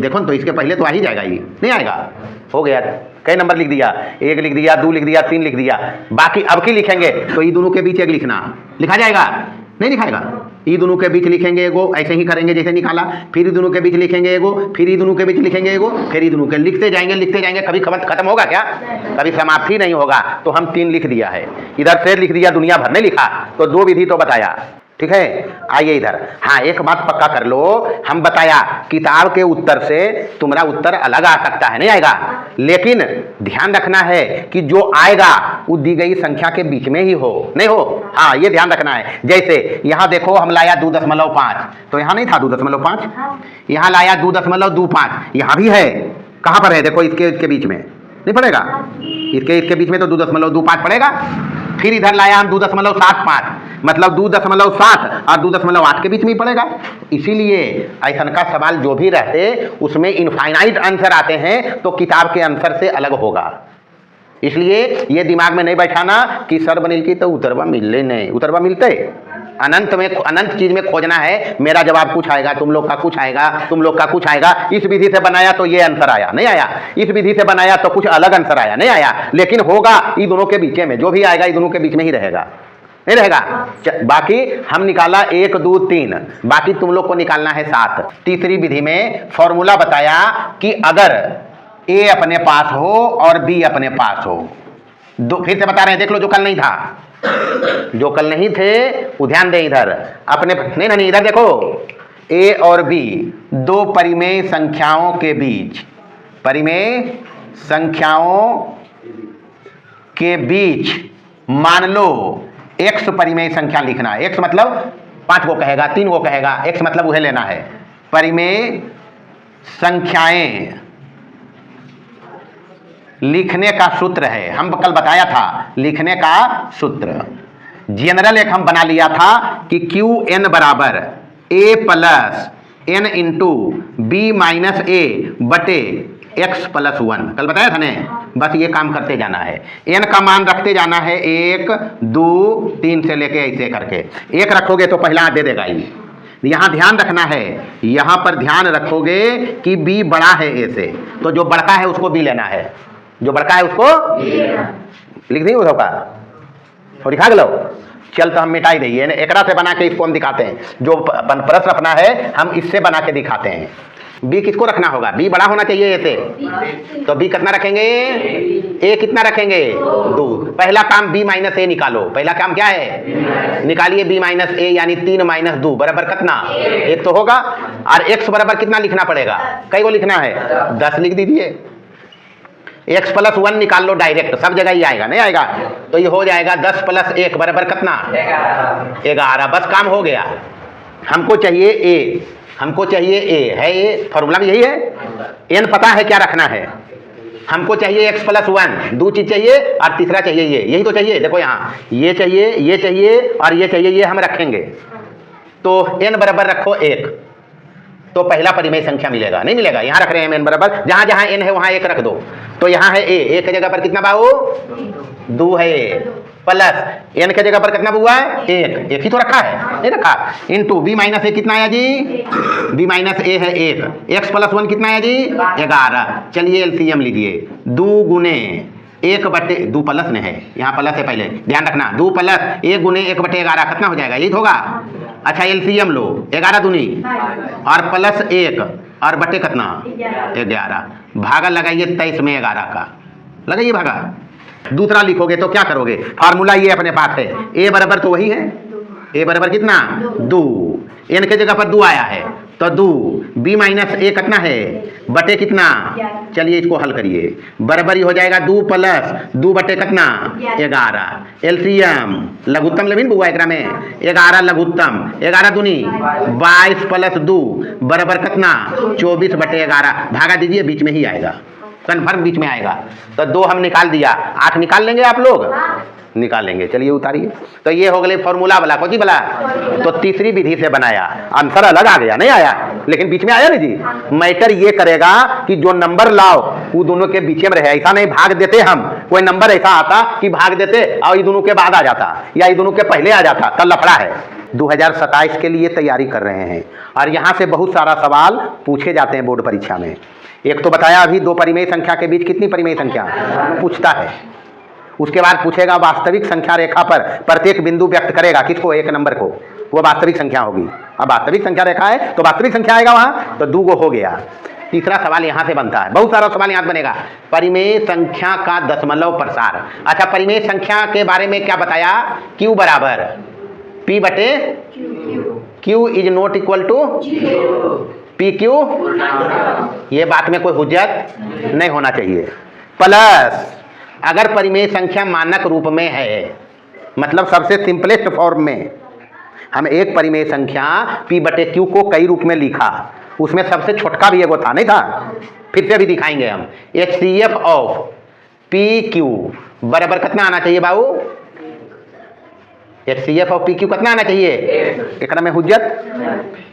देखो तो इसके पहले तो आ ही जाएगा, ये नहीं आएगा, हो गया, कई नंबर लिख दिया, 1 लिख दिया, 2 लिख दिया, 3 लिख दिया, बाकी अब की लिखेंगे तो ये दोनों के बीच एक लिखना, लिखा जाएगा नहीं लिखाएगा, ये दोनों के बीच लिखेंगे एगो, ऐसे ही करेंगे जैसे निकाला, फिर ये दोनों के बीच लिखेंगे एगो, फिर ये दोनों के बीच लिखेंगे एगो, फिर ये दोनों के लिखते जाएंगे, कभी खत्म होगा क्या, कभी समाप्ति नहीं होगा, तो हम 3 लिख दिया है, इधर से लिख दिया, दुनिया भर नहीं लिखा, तो 2 विधि तो बताया, ठीक है, आइए इधर, हाँ एक बात पक्का कर लो, हम बताया किताब के उत्तर से तुम्हारा उत्तर अलग आ सकता है, नहीं आएगा, लेकिन ध्यान रखना है कि जो आएगा वो दी गई संख्या के बीच में ही हो, नहीं हो, हाँ ये ध्यान रखना है, जैसे यहाँ देखो हम लाया 2.5, तो यहाँ नहीं था 2.5, यहाँ लाया 2.25, यहाँ भी है, कहाँ पर है देखो, इसके बीच में नहीं पड़ेगा, इसके बीच में तो 2.25 पड़ेगा, फिर इधर लाया हम 2.75, मतलब 2.7 और 2.8 के बीच में ही पड़ेगा, इसीलिए ऐसा का सवाल जो भी रहते उसमें इनफाइनाइट आंसर आते हैं तो किताब के आंसर से अलग होगा, इसलिए ये दिमाग में नहीं बैठाना कि सर बनिल की तो उतरवा मिलले नहीं, उतरवा मिलते, अनंत चीज में खोजना है, मेरा जवाब कुछ आएगा, तुम लोग का कुछ आएगा, तुम लोग का कुछ आएगा, इस विधि से बनाया तो ये आंसर आया नहीं आया, इस विधि से बनाया तो कुछ अलग आंसर आया नहीं आया, लेकिन होगा ये दोनों के बीच में, जो भी आएगा ये दोनों के बीच में ही रहेगा, नहीं रहेगा, बाकी हम निकाला 1 2 3, बाकी तुम लोग को निकालना है 7। तीसरी विधि में फॉर्मूला बताया कि अगर ए अपने पास हो और बी अपने पास हो, दो फिर से बता रहे हैं, देख लो जो कल नहीं था, जो कल नहीं थे वो ध्यान दें, इधर अपने नहीं इधर देखो, ए और बी 2 परिमेय संख्याओं के बीच, परिमेय संख्याओं के बीच मान लो x परिमेय संख्या लिखना है, x मतलब 5 को कहेगा, 3 को कहेगा, x मतलब वह लेना है, परिमेय संख्याएं लिखने का सूत्र है, हम कल बताया था लिखने का सूत्र, जनरल एक हम बना लिया था कि QN बराबर A plus N into B minus A बटे X प्लस 1, कल बताया था ने, बस ये काम करते जाना है, N का मान रखते जाना है, 1 2 3 से लेके ऐसे करके 1 रखोगे तो पहला दे देगा ये, यहाँ ध्यान रखना है, यहाँ पर ध्यान रखोगे कि B बड़ा है A से, तो जो बड़का है उसको B लेना है, जो बड़का है उसको लिख दी उसका और दिखा लो, चल तो हम मिटाई देंगे, एकरा से बना के इसको हम दिखाते हैं, जो प्रश्न अपना है हम इससे बना के दिखाते हैं, बी किसको रखना होगा, बी बड़ा होना चाहिए ए से, तो बी कितना रखेंगे, ए कितना रखेंगे 2, पहला काम बी माइनस ए निकालो, पहला काम क्या है, निकालिए बी माइनस ए, यानी 3 - 2 बराबर कितना 1 तो होगा, और x बराबर कितना लिखना पड़ेगा, कई को लिखना है 10 लिख दीजिए, x प्लस 1 निकाल लो डायरेक्ट, सब जगह ही आएगा नहीं आएगा, तो ये हो जाएगा 10 + 1 बराबर कितना 11, बस काम हो गया, हमको चाहिए a, हमको चाहिए a है, ये फॉर्मूला भी यही है, n पता है क्या रखना है, हमको चाहिए x प्लस 1, 2 चीज चाहिए और तीसरा चाहिए ये, यही तो चाहिए, देखो यहाँ ये चाहिए और ये चाहिए, ये हम रखेंगे, तो n बराबर रखो 1, तो पहला परिमेय संख्या मिलेगा, नहीं मिलेगा। यहाँ रख रहे हैं n बराबर, जहाँ जहाँ n है वहाँ 1 रख दो। तो यहाँ है a की जगह पर कितना बाबू 2 है, प्लस n की जगह पर कितना हुआ 1 ही तो रखा है, नहीं रखा, इंटू b माइनस a कितना आया जी, b माइनस a है 1, x प्लस 1 कितना आया जी 11। चलिए एलसीएम लीजिए, 2 गुने 1 बटे 2 प्लस में है, यहाँ प्लस है पहले ध्यान रखना, 2 प्लस 1 गुने 1 बटे 11 कितना हो जाएगा, यही तो होगा। अच्छा एलसीएम लो, 11 दूनी और प्लस 1 और बटे कितना 11, भागा लगाइए 23 में 11 का, लगाइए भागा। दूसरा लिखोगे तो क्या करोगे, फार्मूला ये अपने पास है, a बराबर तो वही है, a बराबर कितना 2, n के जगह पर 2 आया है तो 2, b माइनस a कितना है बटे कितना, चलिए इसको हल करिए, बराबर ही हो जाएगा 2 प्लस 2 बटे कितना 11, एलसीएम लघुत्तम लेविन बुआ एकरा में 11 लघुत्तम, 11 दूनी 22 प्लस 2 बराबर कितना 24 बटे 11, भागा दीजिए बीच में ही आएगा, कन्फर्म बीच में आएगा। तो 2 हम निकाल दिया, 8 निकाल लेंगे आप लोग, निकाल लेंगे। चलिए उतारिए, तो ये हो गए फॉर्मूला वाला, कौन सी वाला, तो तीसरी विधि से बनाया, आंसर अलग आ गया, नहीं आया लेकिन बीच में आया नहीं जी। मैटर ये करेगा कि जो नंबर लाओ वो दोनों के बीच में रहे, ऐसा नहीं भाग देते हम, कोई नंबर ऐसा आता कि भाग देते और ये दोनों के बाद आ जाता या ये दोनों के पहले आ जाता, कल लफड़ा है। 2027 के लिए तैयारी कर रहे हैं और यहाँ से बहुत सारा सवाल पूछे जाते हैं बोर्ड परीक्षा में। एक तो बताया अभी 2 परिमेय संख्या के बीच कितनी परिमेय संख्या पूछता है, उसके बाद पूछेगा वास्तविक संख्या रेखा पर प्रत्येक बिंदु व्यक्त करेगा किसको, एक नंबर को, वो वास्तविक संख्या होगी। अब वास्तविक संख्या रेखा है तो वास्तविक संख्या आएगा वहाँ, तो 2 हो गया। तीसरा सवाल यहाँ से बनता है, बहुत सारा सवाल यहाँ बनेगा, परिमेय संख्या का दशमलव प्रसार। अच्छा परिमेय संख्या के बारे में क्या बताया, Q बराबर P बटे Q is not equal to P Q, ये बात में कोई हुज्जत नहीं होना चाहिए। प्लस अगर परिमेय संख्या मानक रूप में है, मतलब सबसे सिंपलेस्ट फॉर्म में, हम एक परिमेय संख्या p बटे क्यू को कई रूप में लिखा, उसमें सबसे छोटका भी एगो था, नहीं था, फिर से भी दिखाएंगे हम। HCF ऑफ पी क्यू बराबर कितना आना चाहिए बाबू, HCF ऑफ पी क्यू कितना आना चाहिए, एक में हुज्जत।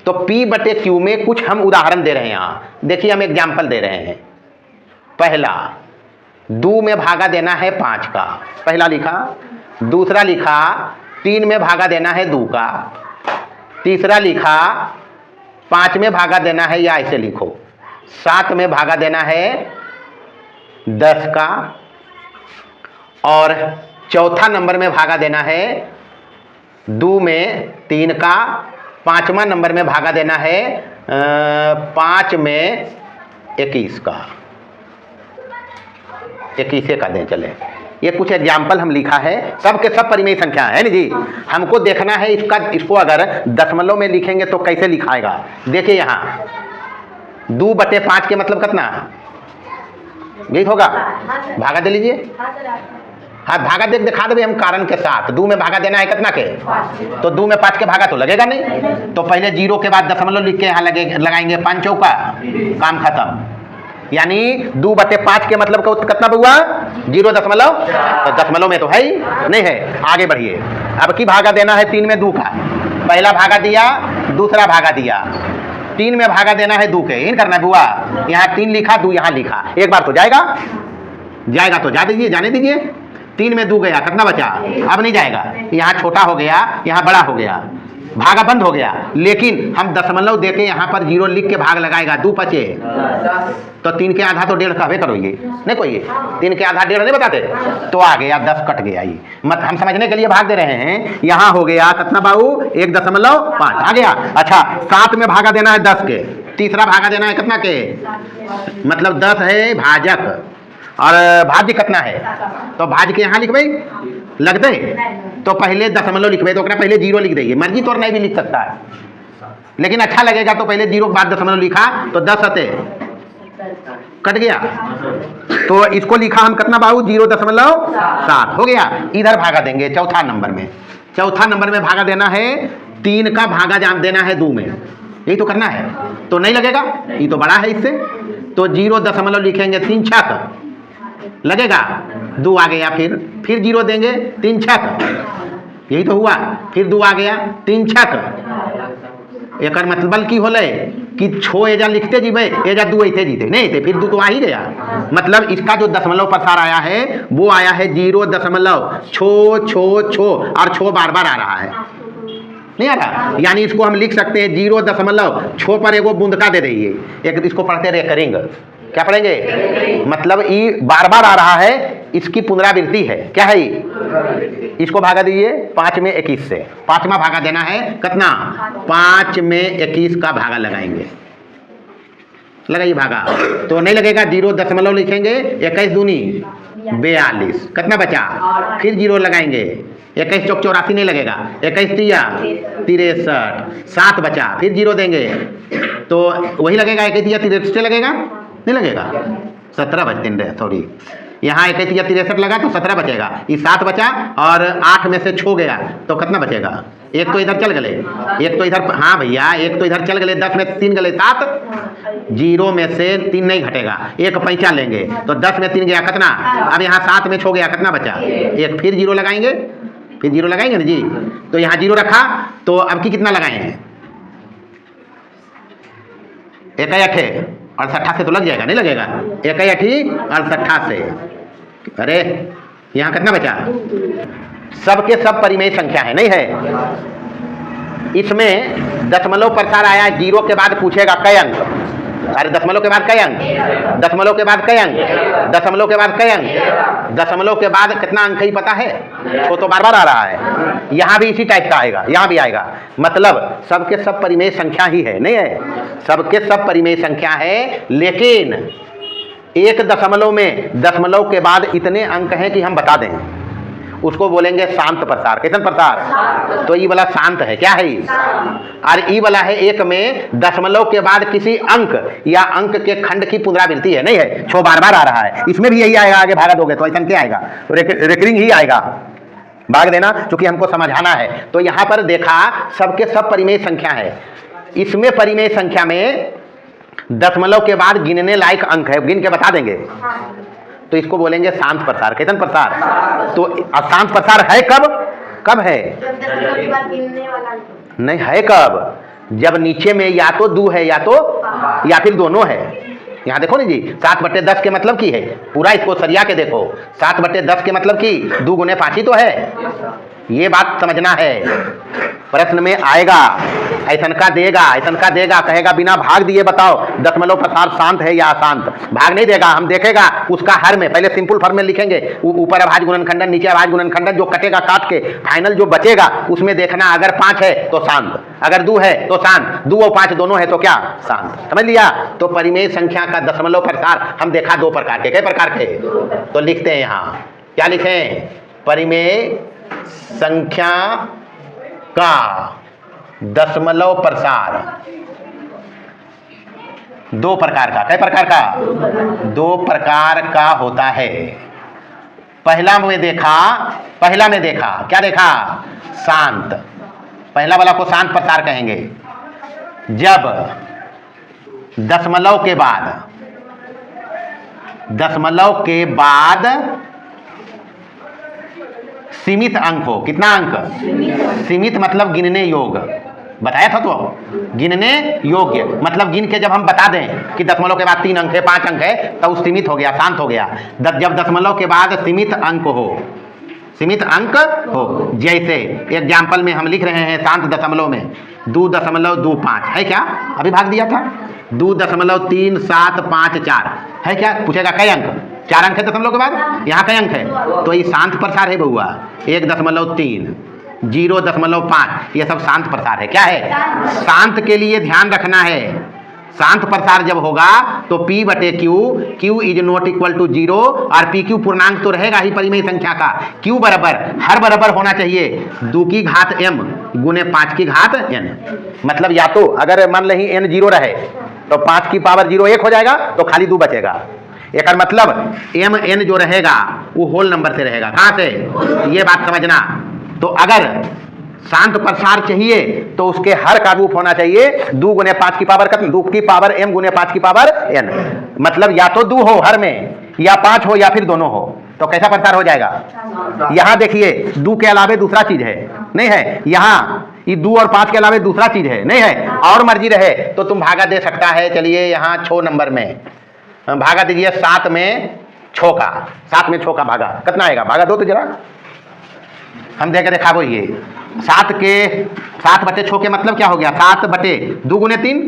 तो p बटे क्यू में कुछ हम उदाहरण दे रहे हैं, यहाँ देखिए हम एग्जाम्पल दे रहे हैं। पहला 2 में भागा देना है 5 का, पहला लिखा। दूसरा लिखा 3 में भागा देना है 2 का। तीसरा लिखा 5 में भागा देना है, या ऐसे लिखो 7 में भागा देना है 10 का। और चौथा नंबर में भागा देना है 2 में 3 का। 5वां नंबर में भागा देना है 5 में 21 का, 21 का दें चले। ये कुछ एग्जाम्पल हम लिखा है, सब के सब परिमेय संख्या है ना जी। हमको देखना है इसको अगर दशमलव में लिखेंगे तो कैसे लिखाएगा। देखिए यहाँ 2 बटे 5 के मतलब कितना, यही होगा, भागा दे लीजिए। हाँ भागा देख दिखा देंगे हम कारण के साथ। 2 में भागा देना है कितना के, तो 2 में 5 के भागा तो लगेगा नहीं, तो पहले 0 के बाद दशमलव लिख के यहाँ लगाएंगे 5 चौका, काम खत्म। यानी 2 बटे 5 के मतलब का कितना हुआ 0 दशमलव, तो दशमलव में तो है ही नहीं है। आगे बढ़िए, अब की भागा देना है 3 में 2 का, पहला भागा दिया, दूसरा भागा दिया। 3 में भागा देना है 2 के, इन करना हुआ, यहाँ 3 लिखा 2 यहाँ लिखा, एक बार तो जाएगा, जाएगा तो जा दीजिए, जाने दीजिए। 3 में 2 गया, कितना बचा, अब नहीं जाएगा, यहाँ छोटा हो गया, यहाँ बड़ा हो गया, भागा बंद हो गया। लेकिन हम दशमलव देके यहाँ पर 0 लिख के भाग लगाएगा, 2 बचे तो 3 के आधा तो 1.5 कहवे करोगे, नहीं कोई 3 के आधा 1.5 नहीं बताते, तो आ गया 10 कट गया। ये मत हम समझने के लिए भाग दे रहे हैं। यहाँ हो गया कितना बाबू 1.5 आ गया। अच्छा 7 में भागा देना है 10 के, तीसरा भागा देना है कितना के, मतलब 10 है भाजक और भाज्य कितना है, तो भाज्य के यहाँ लिखबे लग दे, तो पहले दशमलव लिखबे, तो पहले 0 लिख देंगे, मर्जी तो नहीं भी लिख सकता है, लेकिन अच्छा लगेगा। तो पहले 0 के बाद दशमलव लिखा तो 10 हते कट गया, तो इसको लिखा हम कितना बाबू 0.7 हो गया। इधर भागा देंगे चौथा नंबर में, चौथा नंबर में भागा देना है 3 का भागा जान देना है 2 में, यही तो करना है, तो नहीं लगेगा, ये तो बड़ा है इससे, तो 0 दशमलव लिखेंगे 3 छक लगेगा, 2 आ गया, फिर 0 देंगे 3 छक, यही तो हुआ, फिर 2 आ गया 3 छक, एक मतलब की होले कि छो एजा लिखते जी भाई एजा दू ऐसे जीते नहीं थे, फिर दू तो आ ही गया। मतलब इसका जो दशमलव प्रसार आया है वो आया है 0.छो और छो बार बार आ रहा है, नहीं आ रहा। यानी इसको हम लिख सकते हैं 0.छो पर एगो बूंदका दे रही है, एक इसको पढ़ते रेकरिंग, क्या पढ़ेंगे, मतलब ई बार बार आ रहा है, इसकी पुनरावृत्ति है, क्या है ये? इसको भागा दीजिए 5 में 21 से, 5वां भागा देना है, कितना? 5 में 21 का भागा लगाएंगे, लगाइए भागा, तो नहीं लगेगा, 0 लिखेंगे, 21 दूनी 42, कितना बचा? फिर 0 लगाएंगे, 21 चौक 84 नहीं लगेगा, 21 तिया 63, 7 बचा, फिर 0 देंगे तो वही लगेगा, 21 तिया 63 लगेगा, नहीं लगेगा, 17 बचते हैं, सॉरी यहाँ 21 तिया 63 लगा तो 17 बचेगा, ये 7 बचा और 8 में से छो गया तो कितना बचेगा? एक तो इधर चल गए, एक तो इधर, हाँ भैया एक तो इधर चल गए, 10 में 3 गए 7, 0 में से 3 नहीं घटेगा, एक पैंचा लेंगे तो 10 में 3 गया, कितना? अब यहाँ 7 में छो गया, कितना बचा? एक, फिर 0 लगाएंगे, फिर 0 लगाएंगे ना जी, तो यहाँ 0 रखा तो अब की कितना लगाए हैं? 1 8 68 से तो लग जाएगा, नहीं लगेगा? 1 8 68 से, अरे यहाँ कितना बचा? सबके सब परिमेय संख्या है, नहीं है? इसमें दशमलव प्रसार आया, 0 के बाद पूछेगा कई अंक, अरे दशमलव के बाद कई अंक, दशमलव के बाद कई अंक, दशमलव के बाद कई अंक, दशमलव के बाद कितना अंक ही पता है? तो बार बार आ रहा है, यहाँ भी इसी टाइप का आएगा, यहाँ भी आएगा, मतलब सबके सब परिमेय संख्या ही है, नहीं है? सबके सब परिमेय संख्या है, लेकिन एक दशमलव में दशमलव के बाद इतने अंक हैं कि हम बता दें, उसको बोलेंगे शांत प्रसार। कैसन प्रसार? तो ई वाला शांत है, क्या है? और ई वाला है एक में दशमलव के बाद किसी अंक या अंक के खंड की पुनरावृत्ति है, नहीं है? छो बार बार आ रहा है, इसमें भी यही आएगा, आगे भागा दोगे तो ऐसा क्या आएगा? रेकरिंग ही आएगा, भाग देना, क्योंकि हमको समझाना है। तो यहाँ पर देखा सबके सब परिमेय संख्या है, इसमें परिमेय संख्या में दशमलव के बाद गिनने लायक अंक है, गिन के बता देंगे, तो इसको बोलेंगे शांत प्रसार। कैसन प्रसार? तो अशांत प्रसार है कब? कब है? नहीं है कब? जब नीचे में या तो दू है या फिर दोनों है। यहाँ देखो ना जी, 7/10 के मतलब की है, पूरा इसको सरिया के देखो, 7/10 के मतलब की 2 गुने 5 ही तो है, ये बात समझना है। प्रश्न में आएगा, ऐसन का देगा, कहेगा बिना भाग दिए बताओ दशमलव प्रसार शांत है या अशांत। भाग नहीं देगा, हम देखेगा उसका हर में, पहले सिंपल फॉर्म में लिखेंगे, ऊपर अभाज्य गुणनखंडन, नीचे अभाज्य गुणनखंडन, जो कटेगा काट के फाइनल जो बचेगा उसमें देखना, अगर 5 है तो शांत, अगर 2 है तो शांत, 2 और 5 दोनों है तो क्या? शांत। समझ लिया? तो परिमेय संख्या का दशमलव प्रसार हम देखा 2 प्रकार के। कई प्रकार के? तो लिखते हैं यहाँ, क्या लिखें? परिमेय संख्या का दशमलव प्रसार 2 प्रकार का। कई प्रकार का? 2 प्रकार का होता है। पहला में देखा क्या देखा? शांत। पहला वाला को शांत प्रसार कहेंगे जब दशमलव के बाद सीमित अंक हो। कितना अंक? सीमित मतलब गिनने योग्य, बताया था तो, गिनने योग्य मतलब गिन के जब हम बता दें कि दशमलव के बाद 3 अंक है, 5 अंक है, तो सीमित हो गया, शांत हो गया। जब दशमलव के बाद सीमित अंक हो, जैसे एग्जाम्पल में हम लिख रहे हैं शांत दशमलव में 2.25 है क्या? अभी भाग दिया था 2.3754 है क्या? पूछेगा कई अंक? 4 अंक है दशमलव के बाद, यहाँ कई अंक है? तो ये शांत प्रसार है बउआ। 1.3, 0.5, ये सब शांत प्रसार है। क्या है? शांत के लिए ध्यान रखना है, शांत प्रसार जब होगा तो P/Q, Q is not equal to 0, और PQ पूर्णांक तो रहेगा ही परिमेय संख्या का। Q बराबर हर बराबर होना चाहिए 2 की घात m गुने 5 की घात n। मतलब या तो अगर मान लें n 0 रहे तो 5 की पावर 0 1 हो जाएगा, तो खाली 2 बचेगा। एक मतलब mn जो रहेगा वो होल नंबर से रहेगा। कहाँ से? ये बात समझना। तो अगर शांत प्रसार चाहिए तो उसके हर का रूप होना चाहिए 2 गुने 5 की पावर कितनी? 2 की पावर m गुने 5 की पावर n। मतलब या तो 2 हो हर में, या 5 हो, या फिर दोनों हो। तो कैसा प्रसार हो जाएगा? यहाँ देखिए 2 के अलावे दूसरा चीज है, नहीं है? यहाँ ये 2 और 5 के अलावा दूसरा चीज है नहीं है, और मर्जी रहे तो तुम भागा दे सकता है। चलिए यहाँ 6 नंबर में भागा दीजिए 7 में 6 का, 7 में 6 का भागा कितना आएगा, भागा दो तो जरा हम देकर दिखाबो। ये 7 बटे 6 के मतलब क्या हो गया, 7 बटे 2 गुने 3।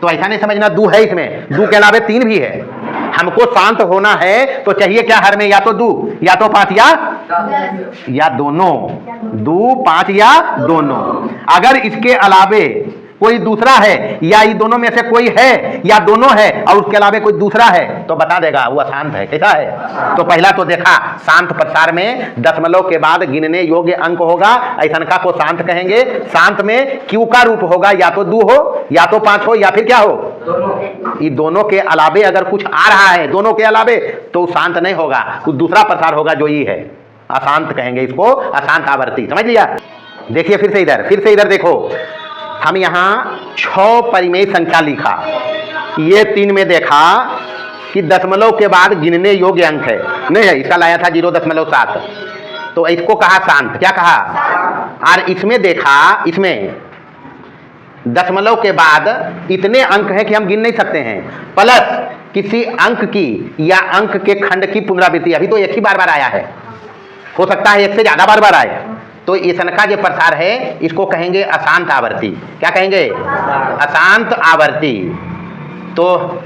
तो ऐसा नहीं समझना 2 है इसमें, 2 के अलावा 3 भी है। हमको शांत होना है तो चाहिए क्या हर में, या तो 2 या तो 5 या दोनों, 2 5 या दोनों। अगर इसके अलावे कोई दूसरा है या ये दोनों में से कोई है या दोनों है और उसके अलावा कोई दूसरा है तो बता देगा वो अशांत है। कैसा है, तो पहला तो देखा शांत प्रसार में दशमलव के बाद गिनने योग्य अंक होगा, ऐसा को शांत कहेंगे। शांत में क्यू का रूप होगा, या तो 2 हो या तो 5 हो या फिर क्या हो, ये दोनों के अलावे अगर कुछ आ रहा है दोनों के अलावे तो शांत नहीं होगा, कुछ दूसरा प्रसार होगा जो ये है, अशांत कहेंगे इसको, अशांत आवर्ती। समझ लिया। देखिए फिर से इधर देखो, हम यहाँ 6 परिमेय संख्या लिखा, ये 3 में देखा कि दशमलव के बाद गिनने योग्य अंक है नहीं है, इसका लाया था 0.7, तो इसको कहा शांत। क्या कहा, और इसमें देखा, इसमें दशमलव के बाद इतने अंक है कि हम गिन नहीं सकते हैं, प्लस किसी अंक की या अंक के खंड की पुनरावृत्ति, अभी तो एक ही बार आया है, हो सकता है एक से ज्यादा बार आए, तो ऐसा का जो प्रसार है इसको कहेंगे अशांत आवर्ती। क्या कहेंगे, अशांत आवर्ती। तो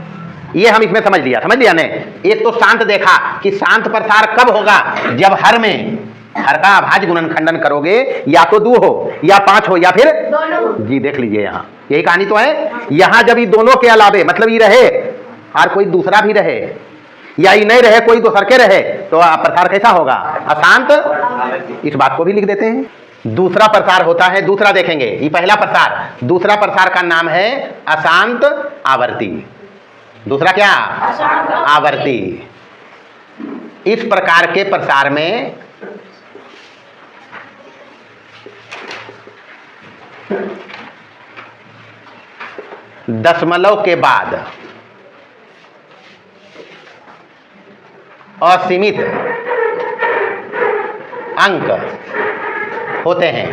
ये हम इसमें समझ लिया ने। एक तो शांत देखा कि शांत प्रसार कब होगा, जब हर में हर का अभाज्य गुणनखंडन करोगे, या तो 2 हो या 5 हो या फिर दोनों। जी देख लीजिए यहाँ यही कहानी तो है। यहाँ जब ये दोनों के अलावे मतलब ये रहे और कोई दूसरा भी रहे या ये नहीं रहे कोई दूसर के रहे तो प्रसार कैसा होगा, अशांत। इस बात को भी लिख देते हैं। दूसरा प्रसार होता है, दूसरा देखेंगे, ये पहला प्रसार, दूसरा प्रसार का नाम है अशांत आवर्ती। दूसरा क्या, आवर्ती। इस प्रकार के प्रसार में दशमलव के बाद असीमित अंक होते हैं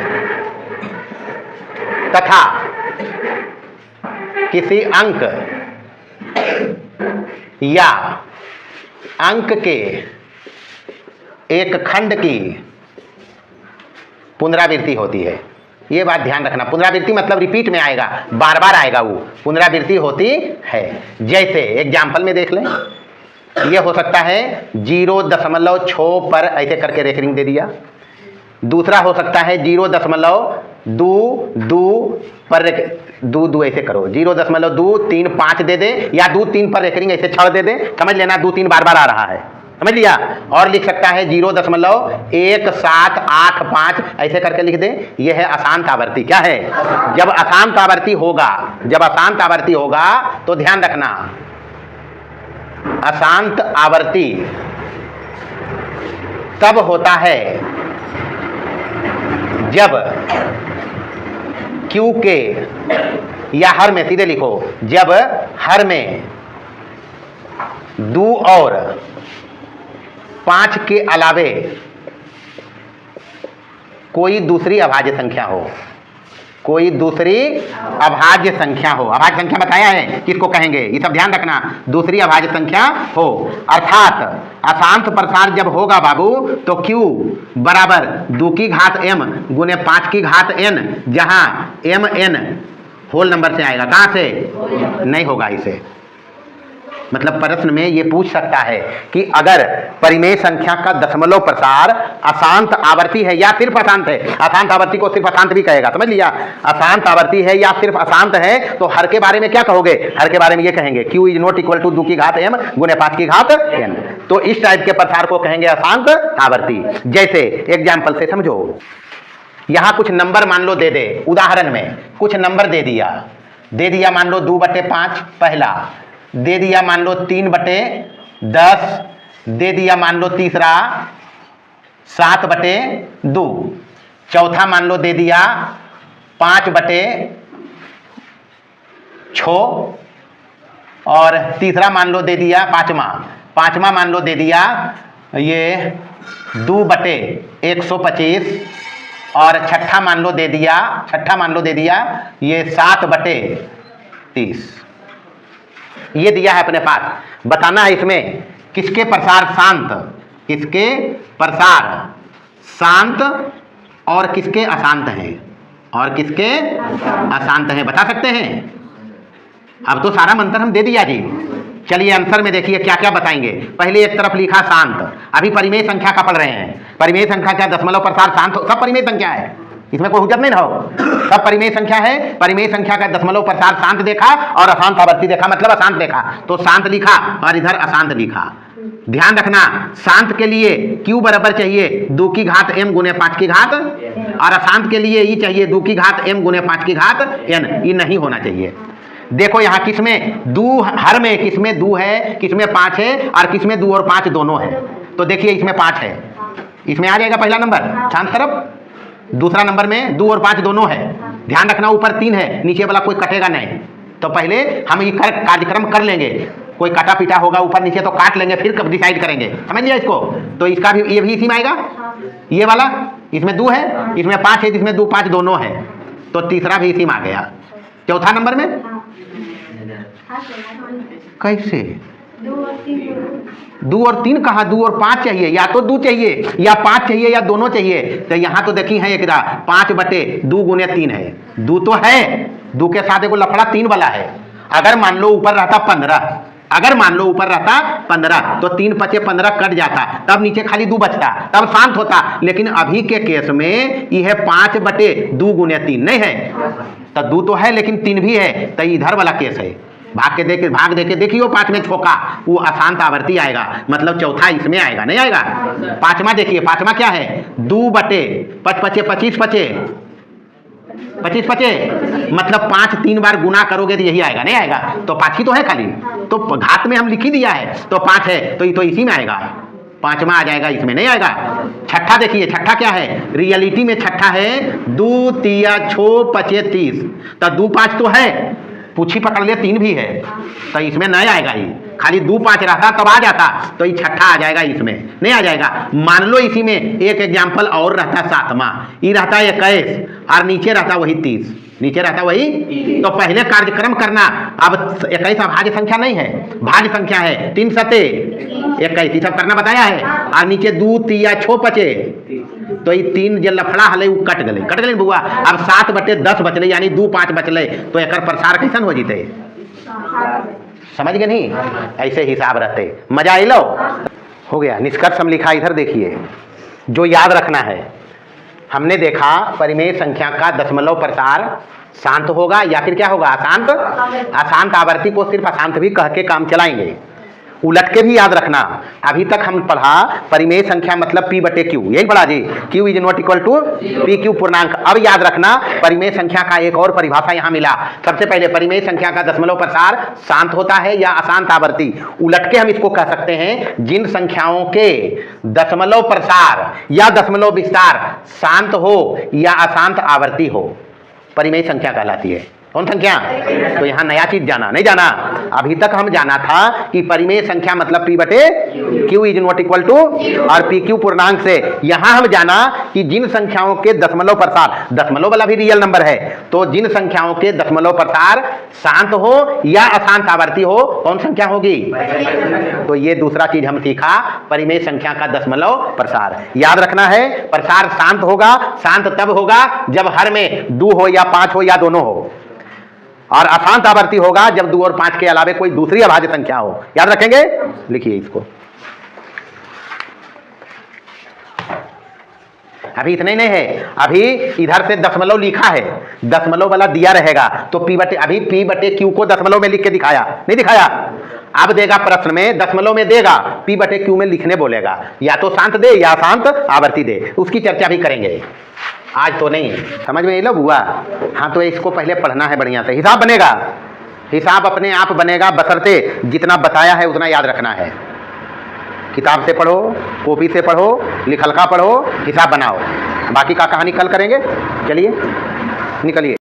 तथा किसी अंक या अंक के एक खंड की पुनरावृत्ति होती है। ये बात ध्यान रखना, पुनरावृत्ति मतलब रिपीट में आएगा, बार बार आएगा, वो पुनरावृत्ति होती है। जैसे एग्जाम्पल में देख लें, ये हो सकता है 0.6 पर ऐसे करके रेकरिंग दे दिया। दूसरा हो सकता है 0.2 पर 2 ऐसे करो, 0.235 दे दे, या 2-3 पर रेकरिंग ऐसे छड़ दे दे। समझ लेना 2-3 बार आ रहा है, समझ लिया। और लिख सकता है 0.1785 ऐसे करके लिख दे। यह है अशांत आवर्ती। क्या है, जब अशांत आवर्ती होगा, तो ध्यान रखना, अशांत आवर्ती तब होता है जब Q के या हर में, सीधे लिखो, जब हर में 2 और 5 के अलावे कोई दूसरी अभाज्य संख्या हो, कोई दूसरी अभाज्य संख्या हो। अभाज्य संख्या बताया है किसको कहेंगे, ये सब ध्यान रखना, दूसरी अभाज्य संख्या हो। अर्थात अशांत प्रसार जब होगा बाबू तो Q बराबर 2 की घात m गुने 5 की घात n, जहां mn होल नंबर से आएगा। कहां से, नहीं होगा इसे। मतलब प्रश्न में ये पूछ सकता है कि अगर परिमेय संख्या का दशमलव प्रसार अशांत आवर्ती है या सिर्फ अशांत है, अशांत आवर्ती को सिर्फ अशांत भी कहेगा, समझ लिया। अशांत आवर्ती है या सिर्फ अशांत है तो हर के बारे में क्या कहोगे, हर के बारे में ये कहेंगे Q is not equal to 2 की घात m गुने 5 की घात n। तो इस टाइप के प्रसार को कहेंगे अशांत आवर्ती। जैसे एग्जाम्पल से समझो, यहां कुछ नंबर मान लो दे दे, उदाहरण में कुछ नंबर दे दिया, मान लो 2/5 पहला, दे दिया मान लो 3/10, दे दिया मान लो तीसरा 7/2, चौथा मान लो दे दिया 5/6, और तीसरा मान लो दे दिया पांचवा मान लो दे दिया ये 2/125, और छठा मान लो दे दिया ये 7/30 ये दिया है अपने पास। बताना है इसमें किसके प्रसार शांत और किसके अशांत हैं, बता सकते हैं। अब तो सारा मंत्र हम दे दिया जी। चलिए आंसर में देखिए क्या क्या बताएंगे। पहले एक तरफ लिखा शांत, अभी परिमेय संख्या का पढ़ रहे हैं। परिमेय संख्या क्या, दशमलव प्रसार शांत, सब परिमेय संख्या है, इसमें कोई हुज्जत नहीं ना हो, सब परिमेय संख्या है। परिमेय संख्या का दशमलव प्रसार शांत देखा और अशांत आवर्ती देखा, मतलब अशांत देखा, तो शांत लिखा और इधर अशांत लिखा। ध्यान रखना, शांत के लिए Q बराबर चाहिए 2 की घात m गुने 5 की घात, और अशांत के लिए E चाहिए 2 की घात m गुने 5 की घात n। ये नहीं होना चाहिए। देखो यहाँ किसमें दू, हर में किसमें 2 है, किसमें 5 है, और किसमें 2 और 5 दोनों है। तो देखिए इसमें 5 है, इसमें आ जाएगा पहला नंबर शांत तरफ। दूसरा नंबर में 2 और 5 दोनों है। ध्यान रखना ऊपर 3 है, नीचे वाला कोई कटेगा नहीं। तो पहले हम ये कार्यक्रम कर लेंगे, कोई काटा पीटा होगा ऊपर नीचे तो काट लेंगे, फिर कब डिसाइड करेंगे, समझ लिया इसको। तो इसका भी ये भी इसी में आएगा, ये वाला इसमें 2 है, इसमें 5 है, इसमें 2 5 दोनों है, तो तीसरा भी इसी में आ गया। चौथा नंबर में कैसे 2 और 3 कहा, 2 और 5 चाहिए, या तो 2 चाहिए या 5 चाहिए या दोनों चाहिए। तो यहाँ तो देखी है एक 5/2 गुने 3 है, 2 तो है, 2 के साथ एक लफड़ा 3 वाला है। अगर मान लो ऊपर रहता 15, तो 3 5 15 कट जाता, तब नीचे खाली 2 बचता, तब शांत होता। लेकिन अभी के केस में यह 5/2 गुने 3 नहीं है, तो 2 तो है लेकिन 3 भी है, तो इधर वाला केस है। भाग देके देखियो 5 में छोका, वो अशांत आवर्ती आएगा, मतलब चौथा इसमें आएगा, नहीं आएगा। पांचवा देखिए, पांचवा क्या है, 2/5 25 मतलब 5 3 बार गुना करोगे तो यही आएगा, नहीं आएगा। तो 5 ही तो है खाली, तो घात में हम लिख ही दिया है, तो 5 है, तो ये तो इसी में आएगा, पांचवा आ जाएगा, इसमें नहीं आएगा। छठा देखिए, छठा क्या है, रियलिटी में छठा है 2 3 6 5 30, तो 2 5 तो है, पूछी पकड़ लिया 3 भी है, तो इसमें नहीं आएगा। ही खाली 2 5 रहता तब आ जाता, तो ये छठा आ जाएगा, इसमें नहीं आ जाएगा। मान लो इसी में एक एग्जाम्पल और रहता 7वां, ये रहता 21 और नीचे रहता वही 30, नीचे रहता वही। तो पहले कार्यक्रम करना, अब 21 अभाज्य संख्या नहीं है, भाज्य संख्या है, 3 7 21 सब करना बताया है, और नीचे 2 3 6 5, तो ये 3 जो लफड़ा हले वो कट गए बुआ। अब 7/10 बचले, यानी 2 5 बचले, तो एक प्रसार कैसन हो जीते, समझ गए नहीं। ऐसे हिसाब रहते, मजा आई लो, हो गया। निष्कर्ष हम लिखा, इधर देखिए, जो याद रखना है, हमने देखा परिमेय संख्या का दशमलव प्रसार शांत होगा या फिर क्या होगा, अशांत आवर्ती को सिर्फ अशांत भी कह के काम चलाएंगे। उलट के भी याद रखना, अभी तक हम पढ़ा परिमेय संख्या मतलब P/Q, यही पढ़ा जी, Q is not equal to PQ पूर्णांक। अब याद रखना परिमेय संख्या का एक और परिभाषा यहाँ मिला। सबसे पहले परिमेय संख्या का दशमलव प्रसार शांत होता है या अशांत आवर्ती। उलट के हम इसको कह सकते हैं, जिन संख्याओं के दशमलव प्रसार या दशमलव विस्तार शांत हो या अशांत आवर्ती हो, परिमेय संख्या कहलाती है। कौन संख्या, तो यहाँ नया चीज जाना, नहीं जाना। अभी तक हम जाना था कि परिमेय संख्या मतलब P/Q is not equal to और PQ पूर्णांक से। यहाँ हम जाना कि जिन संख्याओं के दशमलव प्रसार, दशमलव वाला भी रियल नंबर है, तो जिन संख्याओं के दशमलव प्रसार शांत हो या अशांत आवर्ती हो, कौन संख्या होगी, तो ये दूसरा चीज हम सीखा, परिमेय संख्या का दशमलव प्रसार। याद रखना है, प्रसार शांत होगा, शांत तब होगा जब हर में 2 हो या 5 हो या दोनों हो, और अशांत आवर्ती होगा जब 2 और 5 के अलावे कोई दूसरी अभाज्य संख्या हो। याद रखेंगे, लिखिए इसको। अभी इतना ही नहीं है, अभी इधर से दशमलव लिखा है, दशमलव वाला दिया रहेगा, तो अभी P/Q को दशमलव में लिख के दिखाया, नहीं दिखाया। अब देगा प्रश्न में, दशमलव में देगा, P/Q में लिखने बोलेगा, या तो शांत दे या अशांत आवर्ती दे, उसकी चर्चा भी करेंगे, आज तो नहीं। समझ में ये लो बुआ। हाँ, तो इसको पहले पढ़ना है बढ़िया से, हिसाब बनेगा, हिसाब अपने आप बनेगा, बशर्ते जितना बताया है उतना याद रखना है। किताब से पढ़ो, कॉपी से पढ़ो, लिखल का पढ़ो, हिसाब बनाओ, बाकी का कहानी कल करेंगे। चलिए निकलिए।